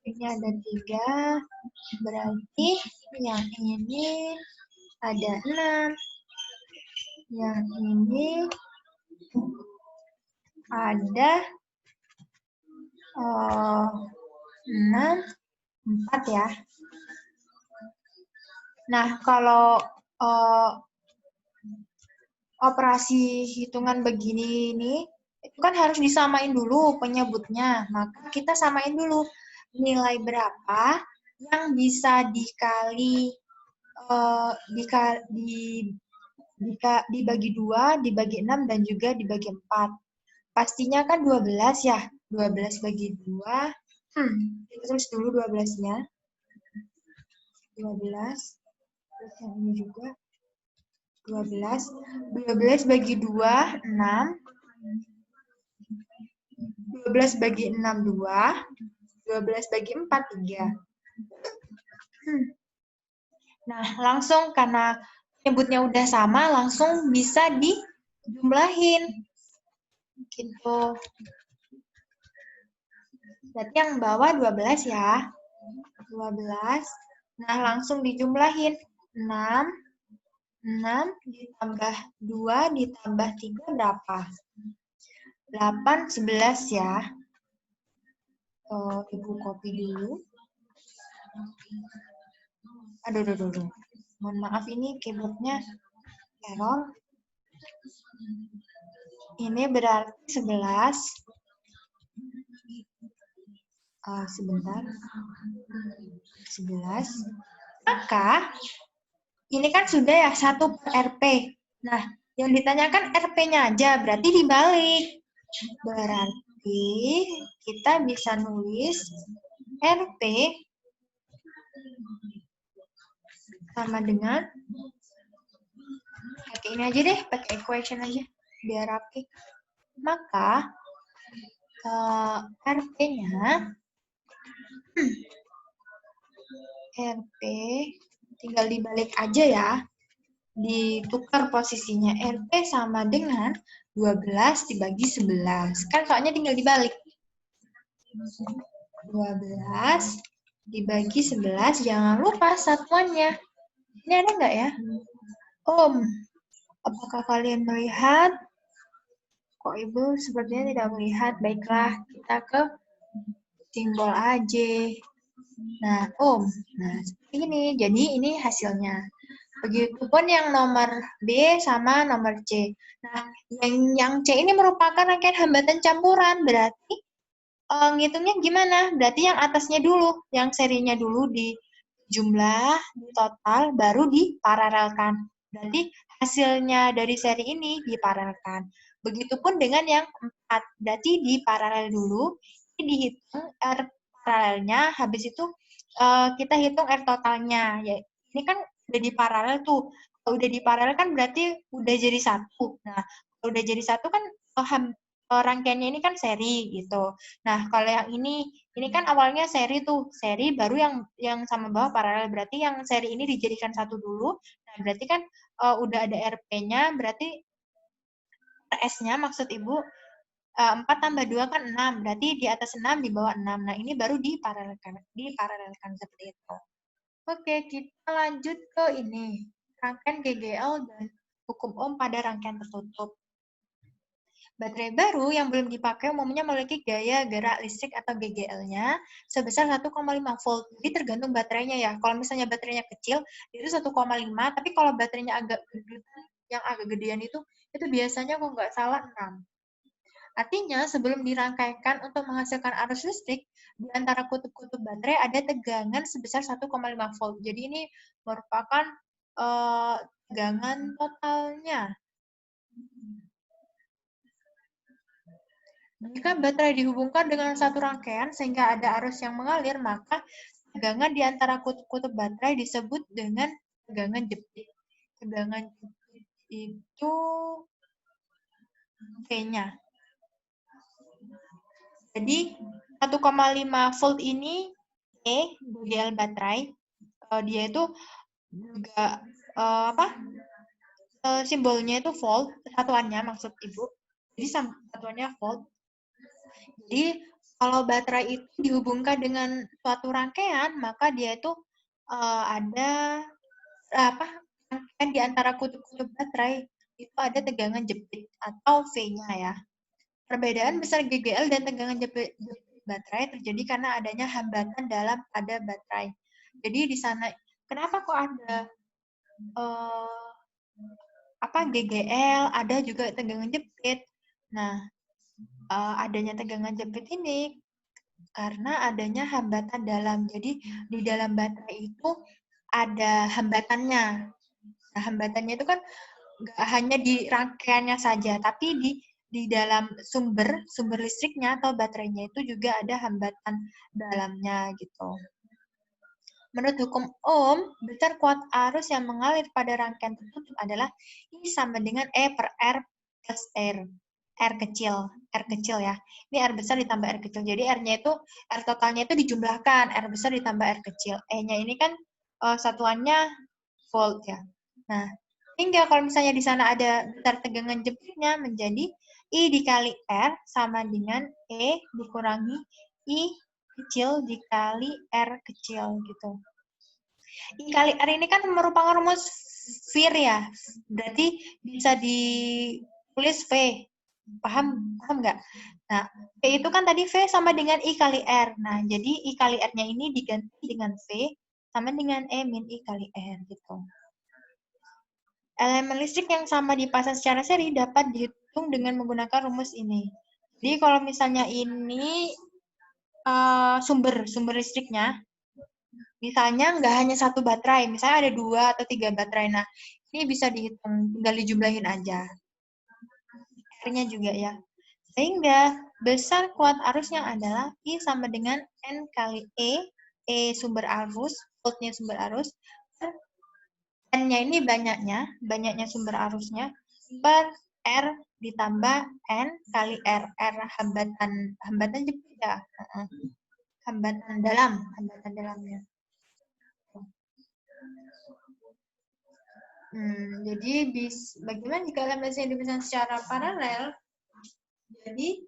Ini ada 3. Berarti yang ini ada 6. Yang ini ada 6, 4 ya. Nah, kalau operasi hitungan begini ini, itu kan harus disamain dulu penyebutnya. Maka kita samain dulu nilai berapa yang bisa dikali dibagi 2, dibagi 6, dan juga dibagi 4. Pastinya kan 12 ya. 12 bagi 2. Kita tulis dulu 12-nya. 12. Terus yang ini juga. 12. 12 bagi 2, 6. 12 bagi 6, 2. 12 bagi 4, 3. Nah, langsung karena penyebutnya udah sama, langsung bisa dijumlahin. Gitu. Berarti yang bawah 12 ya. 12. Nah, langsung dijumlahin. 6 ditambah 2 ditambah 3 berapa? 8, 11 ya. Ibu copy dulu. Aduh. Mohon maaf, ini keyboardnya error. Ini berarti 11. Sebentar. 11. Maka, ini kan sudah ya 1 per RP. Nah, yang ditanyakan RP-nya aja, berarti dibalik. Berarti kita bisa nulis RP sama dengan, pakai ini aja deh, pakai equation aja, biar rapi. Maka, RP-nya, RP, tinggal dibalik aja ya. Ditukar posisinya. RP sama dengan 12 dibagi 11. Kan soalnya tinggal dibalik. 12 dibagi 11, jangan lupa satuannya. Ini ada nggak ya? Apakah kalian melihat? Kok Ibu sepertinya tidak melihat? Baiklah, kita ke simbol AJ. Nah, Nah, seperti ini. Jadi ini hasilnya. Begitupun yang nomor B sama nomor C. Nah, yang C ini merupakan rangkaian hambatan campuran. Berarti ngitungnya gimana? Berarti yang atasnya dulu, yang serinya dulu di jumlah, di total, baru diparalelkan. Berarti hasilnya dari seri ini diparalelkan. Begitupun dengan yang 4. Berarti diparalel dulu, ini dihitung R paralelnya, habis itu kita hitung R totalnya. Ya, ini kan udah diparalel tuh. Kalau udah diparalel kan berarti udah jadi satu. Nah, kalau udah jadi satu kan rangkaiannya ini kan seri gitu. Nah, kalau yang ini kan awalnya seri tuh, seri baru yang sama bawah paralel. Berarti yang seri ini dijadikan satu dulu. Nah, berarti kan udah ada RP-nya, berarti S-nya maksud Ibu 4 tambah 2 kan 6. Berarti di atas 6, di bawah 6. Nah, ini baru diparalelkan seperti itu. Oke, kita lanjut ke ini. Rangkaian GGL dan hukum Ohm pada rangkaian tertutup. Baterai baru yang belum dipakai umumnya memiliki gaya gerak listrik atau GGL-nya sebesar 1,5 volt. Jadi tergantung baterainya ya. Kalau misalnya baterainya kecil, itu 1,5. Tapi kalau baterainya agak gede, yang agak gedean itu biasanya kalau nggak salah 6. Artinya, sebelum dirangkaikan untuk menghasilkan arus listrik, di antara kutub-kutub baterai ada tegangan sebesar 1,5 volt. Jadi ini merupakan tegangan totalnya. Jika baterai dihubungkan dengan satu rangkaian sehingga ada arus yang mengalir, maka tegangan di antara kutub-kutub baterai disebut dengan tegangan jepit. Tegangan jepit itu V-nya. Jadi 1,5 volt ini GGL baterai, dia itu juga simbolnya itu volt, satuannya maksud Ibu. Jadi satuannya volt. Jadi kalau baterai itu dihubungkan dengan suatu rangkaian, maka dia itu ada rangkaian di antara kutub-kutub baterai. itu ada tegangan jepit atau V-nya ya. Perbedaan besar GGL dan tegangan jepit baterai terjadi karena adanya hambatan dalam pada baterai. Jadi di sana kenapa kok ada GGL, ada juga tegangan jepit. Nah, adanya tegangan jepit ini karena adanya hambatan dalam. Jadi di dalam baterai itu ada hambatannya. Nah, hambatannya itu kan nggak hanya di rangkaiannya saja, tapi di dalam sumber listriknya atau baterainya itu juga ada hambatan dalamnya gitu. Menurut hukum Ohm, besar kuat arus yang mengalir pada rangkaian tertutup adalah I sama dengan E per R plus R. R kecil ya. Ini R besar ditambah R kecil. Jadi R-nya itu, R totalnya itu dijumlahkan, R besar ditambah R kecil. E-nya ini kan satuannya volt ya. Nah, hingga kalau misalnya di sana ada besar tegangan jepitnya menjadi I dikali R sama dengan E dikurangi I kecil dikali R kecil gitu. I kali R ini kan merupakan rumus VIR ya, berarti bisa ditulis V. Paham nggak? Nah, V itu kan tadi V sama dengan I kali R. Nah, jadi I kali R-nya ini diganti dengan V sama dengan E min I kali R gitu. Elemen listrik yang sama dipasang secara seri dapat dihitung dengan menggunakan rumus ini. Jadi kalau misalnya ini sumber listriknya, misalnya nggak hanya satu baterai, misalnya ada 2 atau 3 baterai. Nah, ini bisa dihitung, tinggal dijumlahin aja. R-nya juga ya. Sehingga besar kuat arusnya adalah I sama dengan N kali E sumber arus, voltnya sumber arus, N-nya ini banyaknya sumber arusnya, per R ditambah N kali R. R hambatan jepit ya. Hambatan dalamnya. Jadi bagaimana jika elemen yang dipasang secara paralel? Jadi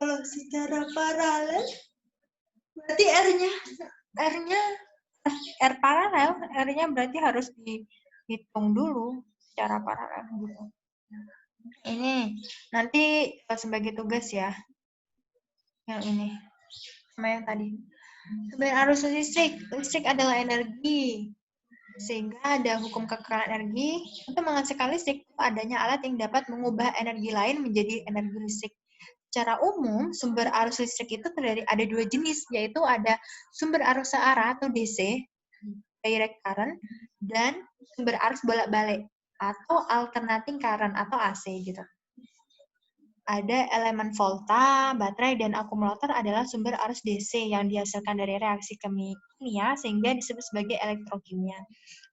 kalau secara paralel berarti R paralel, R-nya berarti harus dihitung dulu secara paralel gitu. Ini nanti sebagai tugas ya. Yang ini sama yang tadi. Sumber arus listrik. Listrik adalah energi. Sehingga ada hukum kekerasan energi. Untuk menghasilkan listrik, adanya alat yang dapat mengubah energi lain menjadi energi listrik. Secara umum, sumber arus listrik itu ada 2 jenis, yaitu ada sumber arus searah atau DC, direct current, dan sumber arus bolak-balik, atau alternating current atau AC gitu. Ada elemen volta, baterai, dan akumulator adalah sumber arus DC yang dihasilkan dari reaksi kimia sehingga disebut sebagai elektrokimia.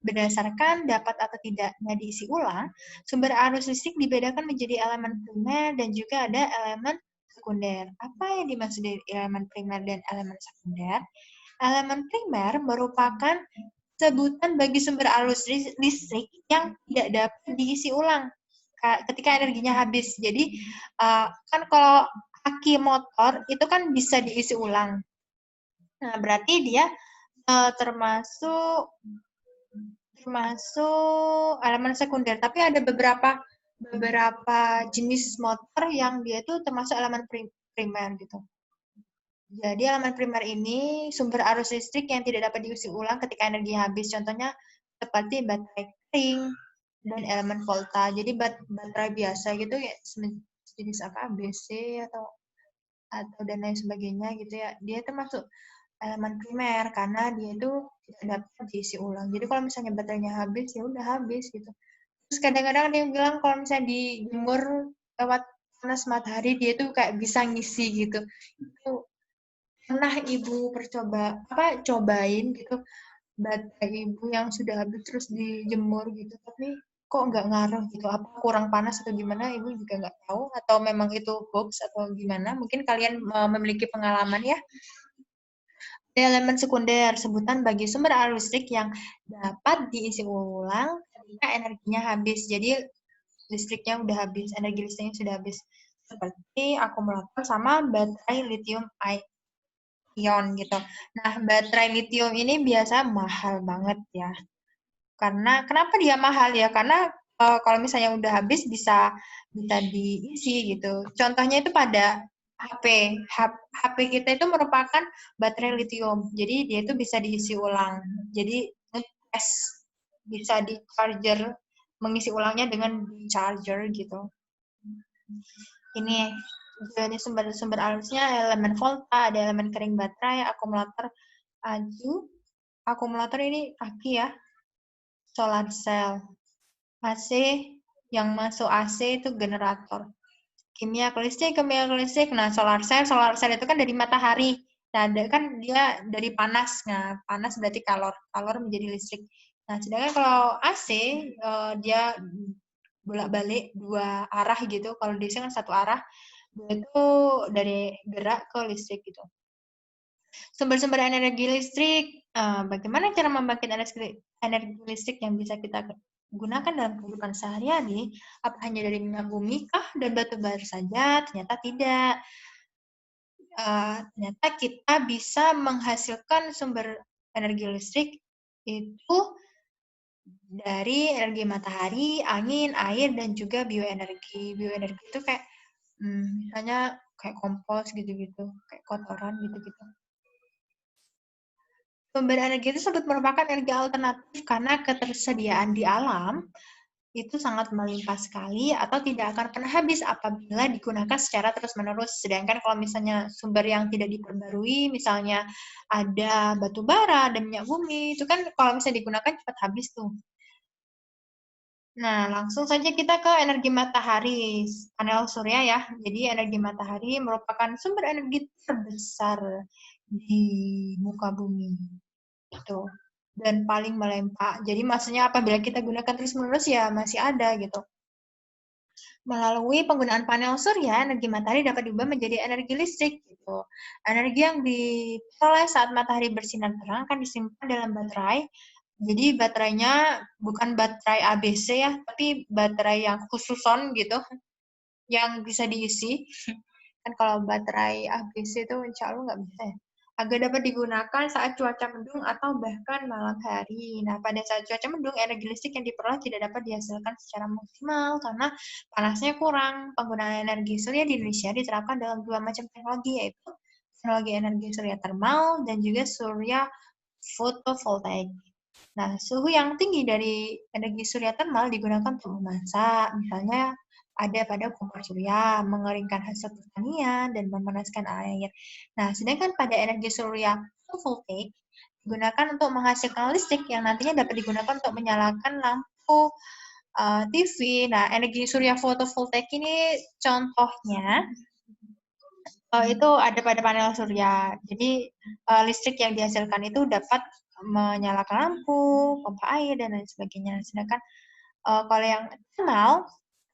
Berdasarkan dapat atau tidaknya diisi ulang, sumber arus listrik dibedakan menjadi elemen primer dan juga ada elemen sekunder. Apa yang dimaksud dari elemen primer dan elemen sekunder? Elemen primer merupakan sebutan bagi sumber arus listrik yang tidak dapat diisi ulang ketika energinya habis. Jadi kan kalau aki motor itu kan bisa diisi ulang. Nah, berarti dia termasuk elemen sekunder. Tapi ada beberapa jenis motor yang dia itu termasuk elemen primer gitu. Jadi elemen primer ini sumber arus listrik yang tidak dapat diisi ulang ketika energinya habis. Contohnya seperti baterai kering dan elemen volta. Jadi baterai biasa gitu ya jenis apa ABC atau dan lain sebagainya gitu ya. Dia termasuk elemen primer karena dia itu tidak dapat diisi ulang. Jadi kalau misalnya baterainya habis ya udah habis gitu. Terus kadang-kadang dia bilang kalau misalnya dijemur lewat panas matahari dia tuh kayak bisa ngisi gitu. Itu pernah ibu cobain gitu baterai ibu yang sudah habis terus dijemur gitu, tapi kok nggak ngaruh gitu, apa kurang panas atau gimana, ibu juga nggak tahu, atau memang itu hoax atau gimana, mungkin kalian memiliki pengalaman ya. Elemen sekunder, sebutan bagi sumber arus listrik yang dapat diisi ulang ketika energinya habis, jadi listriknya udah habis, energi listriknya sudah habis, seperti akumulator sama baterai lithium ion gitu. Nah, baterai lithium ini biasa mahal banget ya. Karena kenapa dia mahal ya? Karena kalau misalnya udah habis bisa diisi gitu. Contohnya itu pada HP. HP kita itu merupakan baterai lithium. Jadi dia itu bisa diisi ulang. Jadi bisa di charger, mengisi ulangnya dengan charger gitu. Ini jadi sumber-sumber alusnya elemen volta, ada elemen kering baterai, akumulator aju. Akumulator ini aki ya, solar cell. AC, yang masuk AC itu generator. Kimia listrik. Nah, solar cell itu kan dari matahari. Nah, kan dia dari panas. Nah, panas berarti kalor menjadi listrik. Nah, sedangkan kalau AC dia bolak-balik dua arah gitu. Kalau DC kan satu arah, itu dari gerak ke listrik gitu. Sumber-sumber energi listrik, bagaimana cara membangkit energi listrik yang bisa kita gunakan dalam kehidupan sehari-hari? Apa hanya dari minyak bumi kah dan batu bara saja? Ternyata tidak. Ternyata kita bisa menghasilkan sumber energi listrik itu dari energi matahari, angin, air, dan juga bioenergi. Bioenergi itu kayak misalnya kayak kompos gitu-gitu, kayak kotoran gitu-gitu. Sumber energi tersebut merupakan energi alternatif karena ketersediaan di alam itu sangat melimpah sekali atau tidak akan pernah habis apabila digunakan secara terus-menerus. Sedangkan kalau misalnya sumber yang tidak diperbarui, misalnya ada batu bara, ada minyak bumi, itu kan kalau misalnya digunakan cepat habis tuh. Nah, langsung saja kita ke energi matahari, panel surya ya. Jadi energi matahari merupakan sumber energi terbesar di muka bumi. Gitu. Dan paling melempak. Jadi maksudnya apabila kita gunakan terus-menerus ya masih ada gitu. Melalui penggunaan panel surya, energi matahari dapat diubah menjadi energi listrik gitu. Energi yang diperoleh saat matahari bersinar terang akan disimpan dalam baterai. Jadi baterainya bukan baterai ABC ya, tapi baterai yang khususon gitu, yang bisa diisi. Kan kalau baterai ABC itu insya Allah nggak bisa ya. Agar dapat digunakan saat cuaca mendung atau bahkan malam hari. Nah, pada saat cuaca mendung, energi listrik yang diperoleh tidak dapat dihasilkan secara maksimal karena panasnya kurang. Penggunaan energi surya di Indonesia diterapkan dalam dua macam teknologi, yaitu teknologi energi surya termal dan juga surya fotovoltaik. Nah, suhu yang tinggi dari energi surya termal digunakan untuk memasak, misalnya ada pada kompor surya, mengeringkan hasil pertanian, dan memanaskan air. Nah, sedangkan pada energi surya fotovoltaik digunakan untuk menghasilkan listrik yang nantinya dapat digunakan untuk menyalakan lampu TV. Nah, energi surya fotovoltaik ini contohnya itu ada pada panel surya. Jadi listrik yang dihasilkan itu dapat menyalakan lampu, pompa air, dan lain sebagainya. Sedangkan kalau yang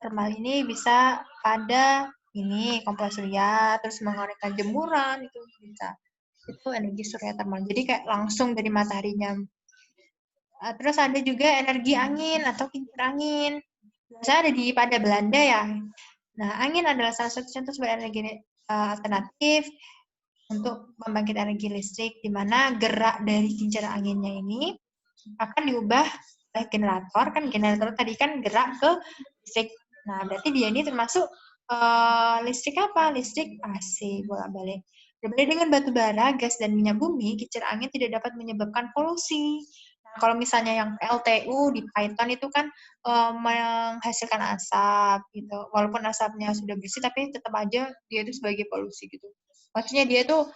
thermal ini bisa pada ini kompor surya, terus mengeluarkan jemuran, itu bisa. Itu energi surya thermal. Jadi kayak langsung dari mataharinya. Terus ada juga energi angin atau kincir angin. Biasanya ada pada Belanda ya. Nah, angin adalah salah satu contoh sebagai energi alternatif untuk membangkit energi listrik, di mana gerak dari kincir anginnya ini akan diubah oleh generator. Kan generator tadi kan gerak ke listrik. Nah, berarti dia ini termasuk listrik apa? Listrik AC bolak-balik. Berbeda dengan batu bara, gas, dan minyak bumi, kincir angin tidak dapat menyebabkan polusi. Nah, kalau misalnya yang PLTU di Python itu kan menghasilkan asap gitu. Walaupun asapnya sudah bersih, tapi tetap aja dia itu sebagai polusi gitu. Maksudnya dia tuh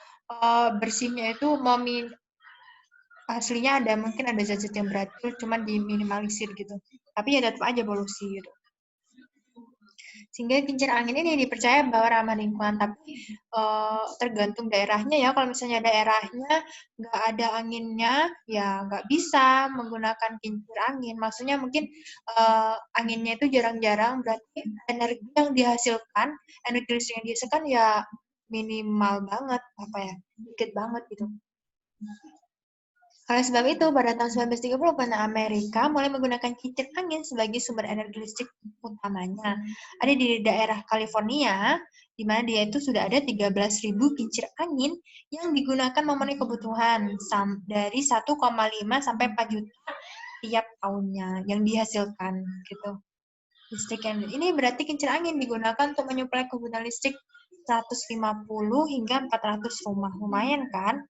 bersihnya itu aslinya mungkin ada zat-zat yang beracun, cuman diminimalisir gitu. Tapi ya tetap aja polusi gitu. Sehingga kincir angin ini dipercaya bahwa ramah lingkungan, tapi tergantung daerahnya ya. Kalau misalnya daerahnya nggak ada anginnya, ya nggak bisa menggunakan kincir angin. Maksudnya mungkin anginnya itu jarang-jarang, berarti energi yang dihasilkan, energi listrik yang dihasilkan ya minimal banget, dikit banget gitu. Oleh sebab itu, pada tahun 1930, pemerintah Amerika mulai menggunakan kincir angin sebagai sumber energi listrik utamanya. Ada di daerah California, di mana dia itu sudah ada 13.000 kincir angin yang digunakan memenuhi kebutuhan dari 1,5 sampai 4 juta tiap tahunnya yang dihasilkan gitu. listrik yang ini berarti kincir angin digunakan untuk menyuplai kebutuhan listrik 150 hingga 400 rumah. Lumayan kan?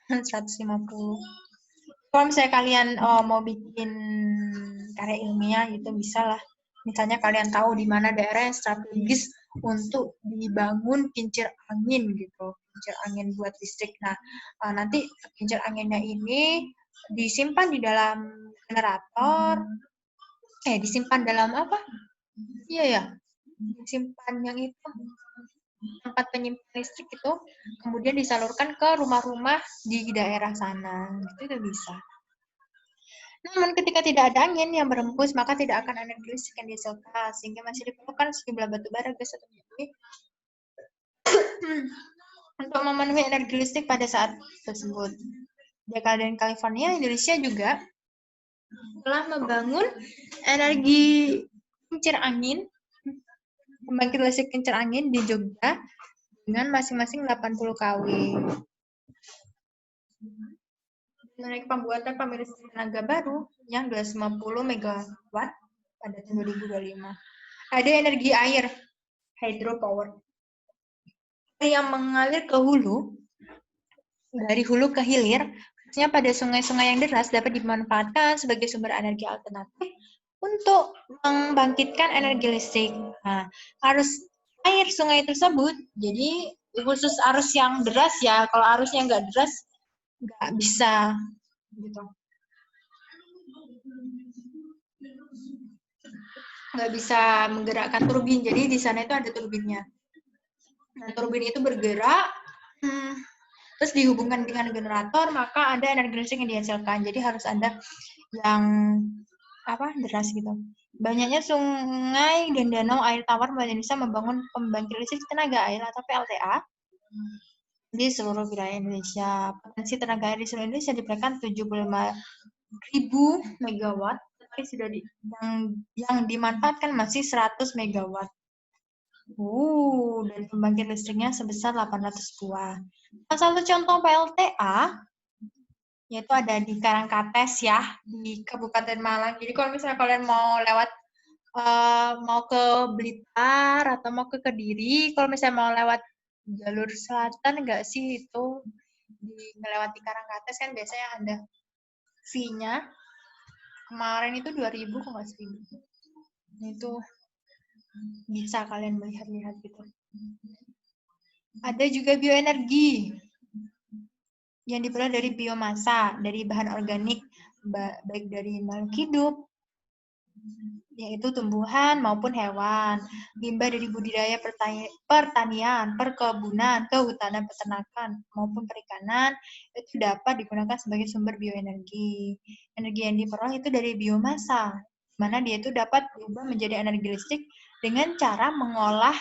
150. Kalau misalnya kalian mau bikin karya ilmiah gitu bisa lah. Misalnya kalian tahu di mana daerah yang strategis untuk dibangun kincir angin gitu. Kincir angin buat listrik. Nah, nanti kincir anginnya ini disimpan di dalam generator. Disimpan dalam apa? Iya ya. Disimpan yang itu. Tempat penyimpan listrik itu kemudian disalurkan ke rumah-rumah di daerah sana. Itu bisa. Namun ketika tidak ada angin yang berembus, maka tidak akan energi listrik yang dihasilkan, sehingga masih diperlukan sejumlah batu bara, gas, atau minyak untuk memenuhi energi listrik pada saat tersebut. Di California, Indonesia juga telah membangun energi kincir angin, pembangkit listrik kincir angin di Jogja dengan masing-masing 80 kW. Mengenai pembuatan pembangkit listrik tenaga baru yang 250 MW pada tahun 2025. Ada energi air, hydropower, yang mengalir ke hulu, dari hulu ke hilir, khususnya pada sungai-sungai yang deras dapat dimanfaatkan sebagai sumber energi alternatif untuk membangkitkan energi listrik. Nah, arus air sungai tersebut, jadi khusus arus yang deras ya, kalau arusnya nggak deras, nggak bisa gitu. Nggak bisa menggerakkan turbin, jadi di sana itu ada turbinnya. Nah, turbin itu bergerak, terus dihubungkan dengan generator, maka ada energi listrik yang dihasilkan. Jadi harus ada yang deras gitu. Banyaknya sungai dan danau air tawar Indonesia membangun pembangkit listrik tenaga air atau PLTA di seluruh wilayah Indonesia. Potensi tenaga air di seluruh Indonesia diperkirakan 75.000 megawatt, tapi sudah yang dimanfaatkan masih 100 megawatt. Dan pembangkit listriknya sebesar 800 buah. Salah satu contoh PLTA yaitu ada di Karangkates ya, di Kabupaten Malang. Jadi kalau misalnya kalian mau lewat mau ke Blitar atau mau ke Kediri, kalau misalnya mau lewat jalur selatan enggak sih itu melewati Karangkates kan biasanya ada fee-nya. Kemarin itu 2.000 kok nggak 1.000. Itu bisa kalian melihat-lihat gitu. Ada juga bioenergi yang diperoleh dari biomasa, dari bahan organik, baik dari makhluk hidup, yaitu tumbuhan maupun hewan, limbah dari budidaya pertanian, perkebunan, kehutanan, peternakan, maupun perikanan, itu dapat digunakan sebagai sumber bioenergi. Energi yang diperoleh itu dari biomasa, mana dia itu dapat berubah menjadi energi listrik dengan cara mengolah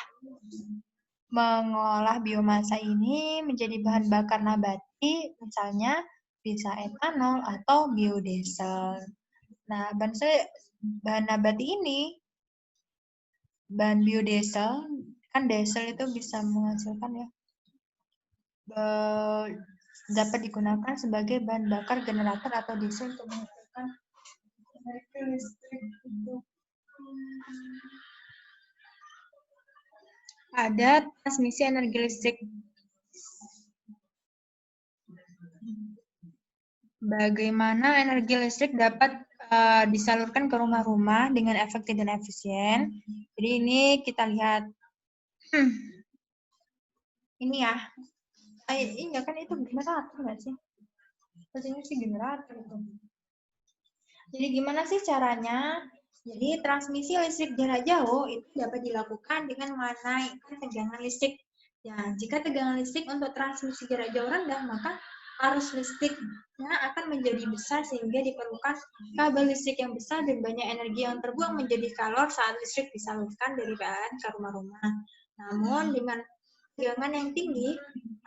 biomasa ini menjadi bahan bakar nabati, misalnya bisa etanol atau biodiesel. Nah, bahan nabati ini, bahan biodiesel, kan diesel itu bisa menghasilkan ya, dapat digunakan sebagai bahan bakar generator atau diesel untuk menghasilkan energi listrik. Ada transmisi energi listrik. Bagaimana energi listrik dapat disalurkan ke rumah-rumah dengan efektif dan efisien. Jadi ini kita lihat. Ini ya. Iya kan itu generator nggak sih? Pastinya sih generator itu. Jadi gimana sih caranya? Jadi transmisi listrik jarak jauh itu dapat dilakukan dengan menaikkan tegangan listrik. Ya, jika tegangan listrik untuk transmisi jarak jauh rendah, maka arus listriknya akan menjadi besar sehingga diperlukan kabel listrik yang besar dan banyak energi yang terbuang menjadi kalor saat listrik disalurkan dari PLN ke rumah-rumah. Namun dengan tegangan yang tinggi,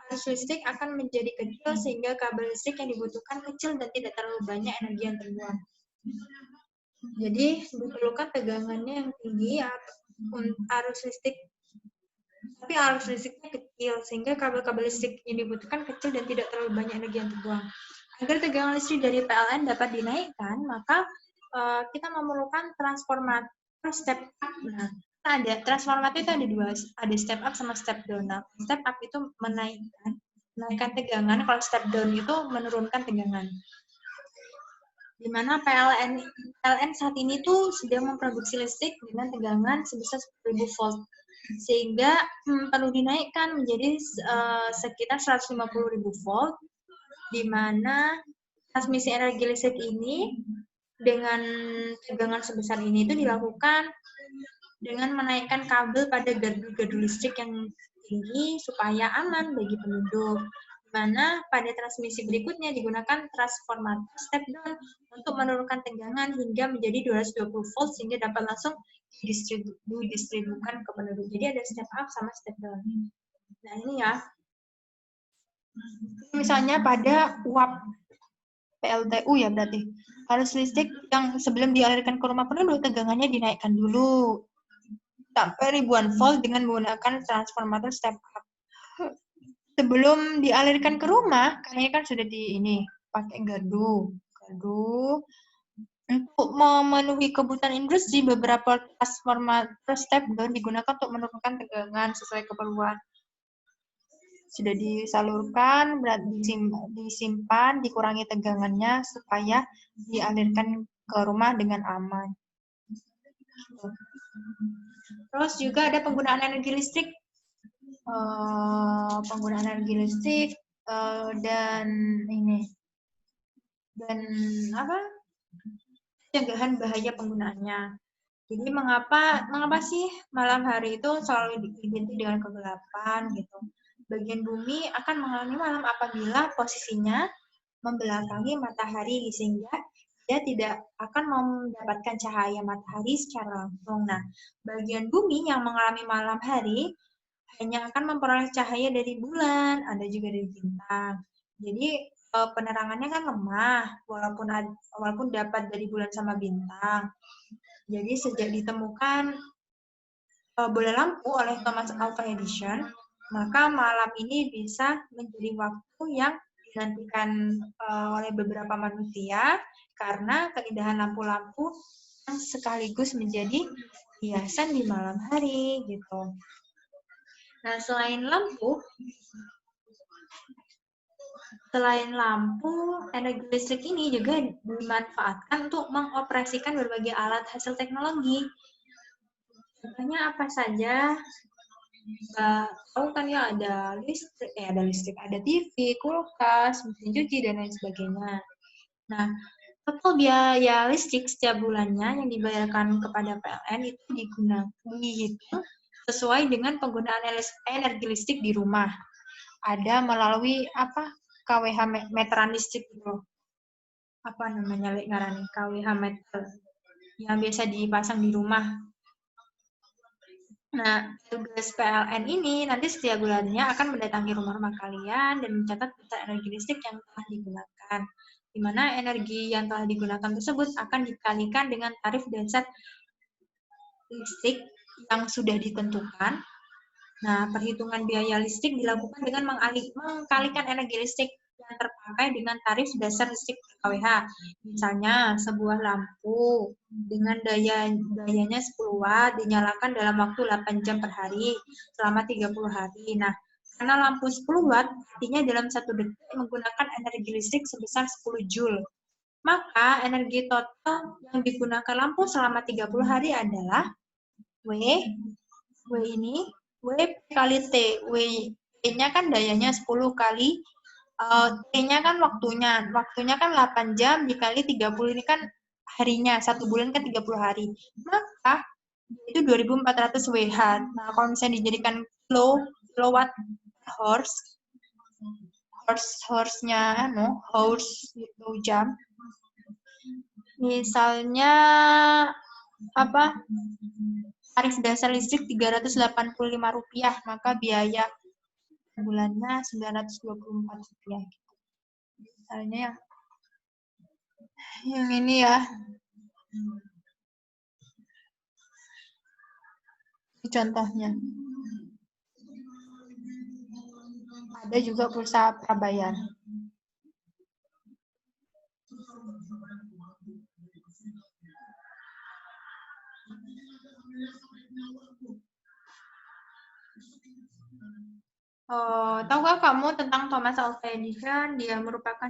arus listrik akan menjadi kecil sehingga kabel listrik yang dibutuhkan kecil dan tidak terlalu banyak energi yang terbuang. Jadi diperlukan tegangannya yang tinggi arus listrik, tapi arus listriknya kecil sehingga kabel-kabel listrik yang dibutuhkan kecil dan tidak terlalu banyak energi yang terbuang. Agar tegangan listrik dari PLN dapat dinaikkan, maka kita memerlukan step up. Nah, ada transformator itu ada dua, ada step up sama step down. Nah, step up itu menaikkan tegangan, kalau step down itu menurunkan tegangan. Di mana PLN saat ini tuh sedang memproduksi listrik dengan tegangan sebesar 10.000 volt, sehingga perlu dinaikkan menjadi sekitar 150.000 volt, di mana transmisi energi listrik ini dengan tegangan sebesar ini itu dilakukan dengan menaikkan kabel pada gardu-gardu listrik yang tinggi supaya aman bagi penduduk. Di mana pada transmisi berikutnya digunakan transformator step down untuk menurunkan tegangan hingga menjadi 220 volt sehingga dapat langsung didistribusikan ke penduduk. Jadi ada step up sama step down. Nah ini ya, misalnya pada uap PLTU ya berarti arus listrik yang sebelum dialirkan ke rumah penduduk tegangannya dinaikkan dulu sampai ribuan volt dengan menggunakan transformator step up. Sebelum dialirkan ke rumah, karena ini kan sudah pakai gardu. Untuk memenuhi kebutuhan industri, beberapa transformator step down digunakan untuk menurunkan tegangan sesuai keperluan. Sudah disalurkan, disimpan, dikurangi tegangannya supaya dialirkan ke rumah dengan aman. Terus juga ada penggunaan energi listrik, dan pencegahan bahaya penggunaannya. Jadi mengapa sih malam hari itu selalu identik dengan kegelapan gitu? Bagian bumi akan mengalami malam apabila posisinya membelakangi matahari, sehingga dia tidak akan mendapatkan cahaya matahari secara langsung. Nah, bagian bumi yang mengalami malam hari hanya akan memperoleh cahaya dari bulan, ada juga dari bintang. Jadi penerangannya kan lemah, walaupun dapat dari bulan sama bintang. Jadi sejak ditemukan bola lampu oleh Thomas Alva Edison, maka malam ini bisa menjadi waktu yang dinantikan oleh beberapa manusia karena keindahan lampu-lampu yang sekaligus menjadi hiasan di malam hari gitu. Nah, selain lampu, energi listrik ini juga dimanfaatkan untuk mengoperasikan berbagai alat hasil teknologi. Contohnya apa saja? Tahu kan ya, ada listrik, ada TV, kulkas, mesin cuci, dan lain sebagainya. Nah, total biaya listrik setiap bulannya yang dibayarkan kepada PLN itu dihitung sesuai dengan penggunaan energi listrik di rumah. Ada melalui KWH meteran listrik itu. Apa namanya ngarannya? KWH meter yang biasa dipasang di rumah. Nah, tugas PLN ini nanti setiap bulannya akan mendatangi rumah-rumah kalian dan mencatat data energi listrik yang telah digunakan. Di mana energi yang telah digunakan tersebut akan dikalikan dengan tarif dasar listrik yang sudah ditentukan. Nah, perhitungan biaya listrik dilakukan dengan mengkalikan energi listrik yang terpakai dengan tarif dasar listrik KWH. Misalnya, sebuah lampu dengan dayanya 10 watt dinyalakan dalam waktu 8 jam per hari selama 30 hari. Nah, karena lampu 10 watt, artinya dalam 1 detik menggunakan energi listrik sebesar 10 joule. Maka energi total yang digunakan lampu selama 30 hari adalah W kali T. T-nya kan dayanya 10 kali, T-nya kan waktunya kan 8 jam dikali 30, ini kan harinya, 1 bulan kan 30 hari. Maka itu 2400 WH. Nah, kalau misalnya dijadikan kilowatt horse-nya itu jam. Misalnya tarif dasar listrik Rp385, maka biaya bulannya Rp924 gitu. Misalnya yang ini ya, contohnya. Ada juga pulsa prabayar. Tahukah kamu tentang Thomas Alva Edison? Dia merupakan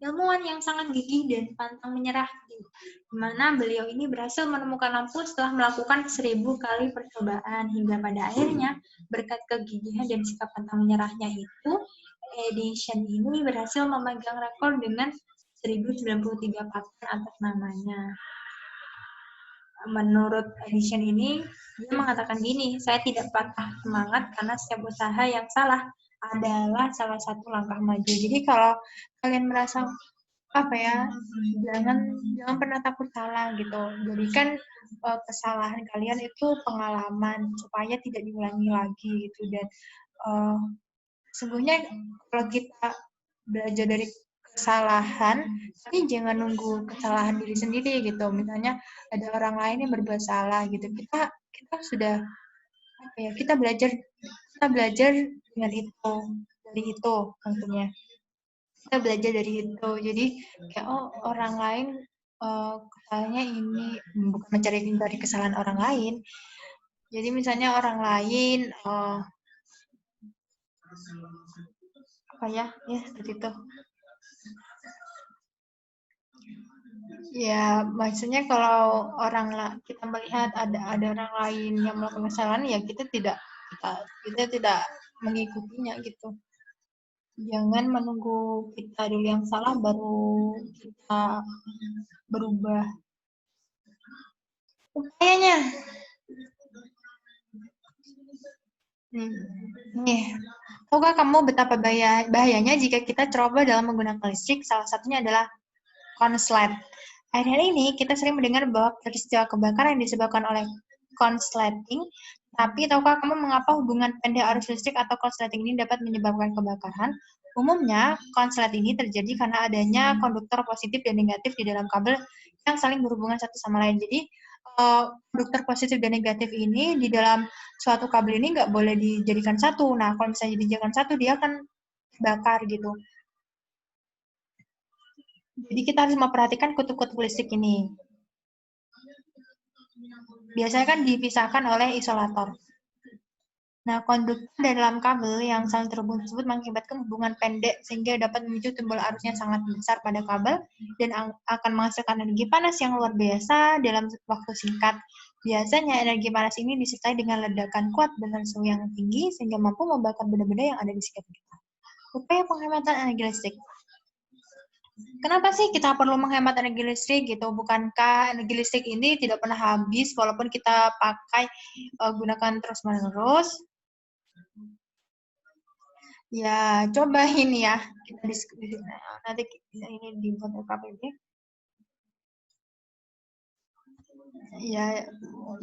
ilmuwan yang sangat gigih dan pantang menyerah, di mana beliau ini berhasil menemukan lampu setelah melakukan 1000 kali percobaan, hingga pada akhirnya berkat kegigihan dan sikap pantang menyerahnya itu, Edison ini berhasil memegang rekor dengan 1093 paten atas namanya. Menurut Edison ini, dia mengatakan gini, saya tidak patah semangat karena setiap usaha yang salah adalah salah satu langkah maju. Jadi kalau kalian merasa jangan pernah takut salah gitu. Jadikan kesalahan kalian itu pengalaman supaya tidak diulangi lagi gitu. Dan sesungguhnya kalau kita belajar dari kesalahan, tapi jangan nunggu kesalahan diri sendiri gitu. Misalnya ada orang lain yang berbuat salah gitu, kita sudah kita belajar dengan itu, dari itu maksudnya. Kita belajar dari itu. Jadi kayak orang lain kesalahannya ini, bukan mencari dari kesalahan orang lain. Jadi misalnya orang lain seperti itu. Ya, maksudnya kalau kita melihat ada orang lain yang melakukan kesalahan, ya kita tidak mengikutinya gitu. Jangan menunggu kita dulu yang salah baru kita berubah. Upayanya. Tahukah kamu betapa bahayanya jika kita coba dalam menggunakan listrik? Salah satunya adalah konslet. Akhir-akhir ini kita sering mendengar bahwa peristiwa kebakaran yang disebabkan oleh konsleting. Tapi tahukah kamu mengapa hubungan pendek arus listrik atau konsleting ini dapat menyebabkan kebakaran? Umumnya, konslet ini terjadi karena adanya konduktor positif dan negatif di dalam kabel yang saling berhubungan satu sama lain. Jadi, konduktor positif dan negatif ini di dalam suatu kabel ini nggak boleh dijadikan satu. Nah, kalau misalnya dijadikan satu, dia akan bakar gitu. Jadi kita harus memperhatikan kutub-kutub listrik ini. Biasanya kan dipisahkan oleh isolator. Nah, konduktor dalam kabel yang saling terhubung tersebut mengakibatkan hubungan pendek sehingga dapat memicu timbul arus yang sangat besar pada kabel dan akan menghasilkan energi panas yang luar biasa dalam waktu singkat. Biasanya energi panas ini disertai dengan ledakan kuat dengan suhu yang tinggi sehingga mampu membakar benda-benda yang ada di sekitar kita. Upaya penghematan energi listrik. Kenapa sih kita perlu menghemat energi listrik gitu? Bukankah energi listrik ini tidak pernah habis walaupun kita pakai gunakan terus-menerus? Ya, coba ini ya, kita diskusi. Nanti ini dibuat KPB. Ya,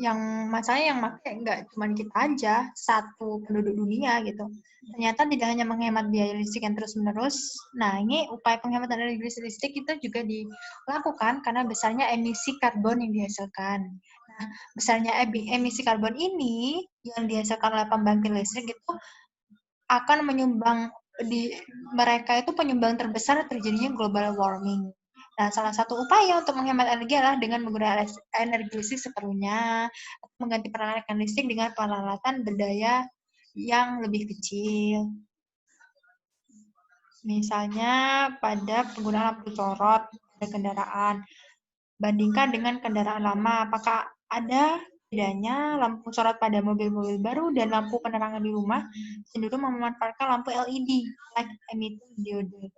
yang masalahnya yang pakai nggak cuma kita aja, satu penduduk dunia gitu. Ternyata tidak hanya menghemat biaya listrik yang terus-menerus. Nah, ini upaya penghematan energi listrik itu juga dilakukan karena besarnya emisi karbon yang dihasilkan. Nah, besarnya emisi karbon ini yang dihasilkan oleh pembangkit listrik itu akan menyumbang mereka itu penyumbang terbesar terjadinya global warming. Nah, salah satu upaya untuk menghemat energi adalah dengan menggunakan energi listrik seperlunya, mengganti peralatan listrik dengan peralatan berdaya yang lebih kecil. Misalnya pada penggunaan lampu sorot pada kendaraan. Bandingkan dengan kendaraan lama, apakah ada bedanya lampu sorot pada mobil-mobil baru dan lampu penerangan di rumah cenderung memanfaatkan lampu LED, light emitting diode.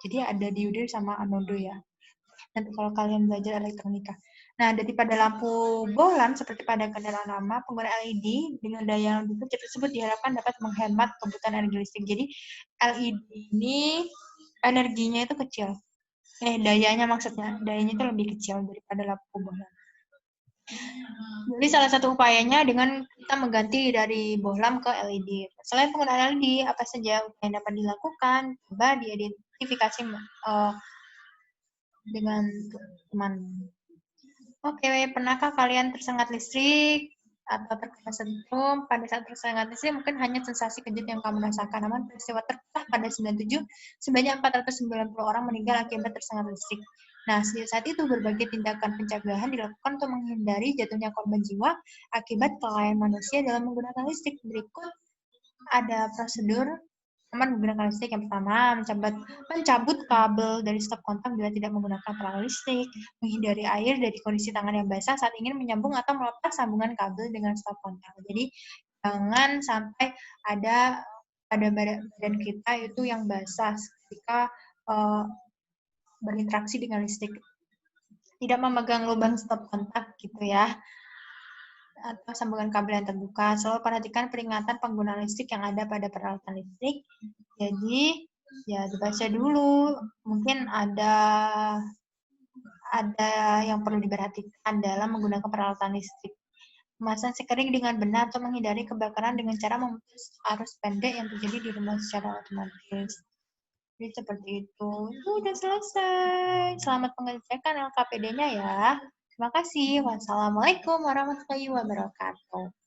Jadi ada diode sama anodo ya. Nanti kalau kalian belajar elektronika. Nah, daripada lampu bohlam seperti pada kendaraan lama, penggunaan LED dengan daya yang lebih kecil tersebut diharapkan dapat menghemat kebutuhan energi listrik. Jadi LED ini energinya itu kecil. Dayanya maksudnya, dayanya itu lebih kecil daripada lampu bohlam. Jadi salah satu upayanya dengan kita mengganti dari bohlam ke LED. Selain penggunaan LED, apa saja upaya yang dapat dilakukan? Coba diidentifikasi dengan teman. Oke, pernahkah kalian tersengat listrik atau terkena setrum? Pada saat tersengat listrik mungkin hanya sensasi kejut yang kamu rasakan. Namun peristiwa terparah pada 97, sebanyak 490 orang meninggal akibat tersengat listrik. Nah, sejak saat itu berbagai tindakan pencegahan dilakukan untuk menghindari jatuhnya korban jiwa akibat kelalaian manusia dalam menggunakan listrik. Berikut ada prosedur aman menggunakan listrik. Yang pertama, mencabut kabel dari stop kontak bila tidak menggunakan peralatan listrik, menghindari air dari kondisi tangan yang basah saat ingin menyambung atau melepas sambungan kabel dengan stop kontak. Jadi, jangan sampai ada pada badan kita itu yang basah ketika berinteraksi dengan listrik. Tidak memegang lubang stop kontak gitu ya, atau sambungan kabel yang terbuka. Selalu perhatikan peringatan pengguna listrik yang ada pada peralatan listrik. Jadi ya dibaca dulu. Mungkin ada yang perlu diperhatikan dalam menggunakan peralatan listrik. Memasang sekering dengan benar atau menghindari kebakaran dengan cara memutus arus pendek yang terjadi di rumah secara otomatis. Jadi seperti itu. Itu udah selesai. Selamat mengerjakan LKPD-nya ya. Terima kasih. Wassalamualaikum warahmatullahi wabarakatuh.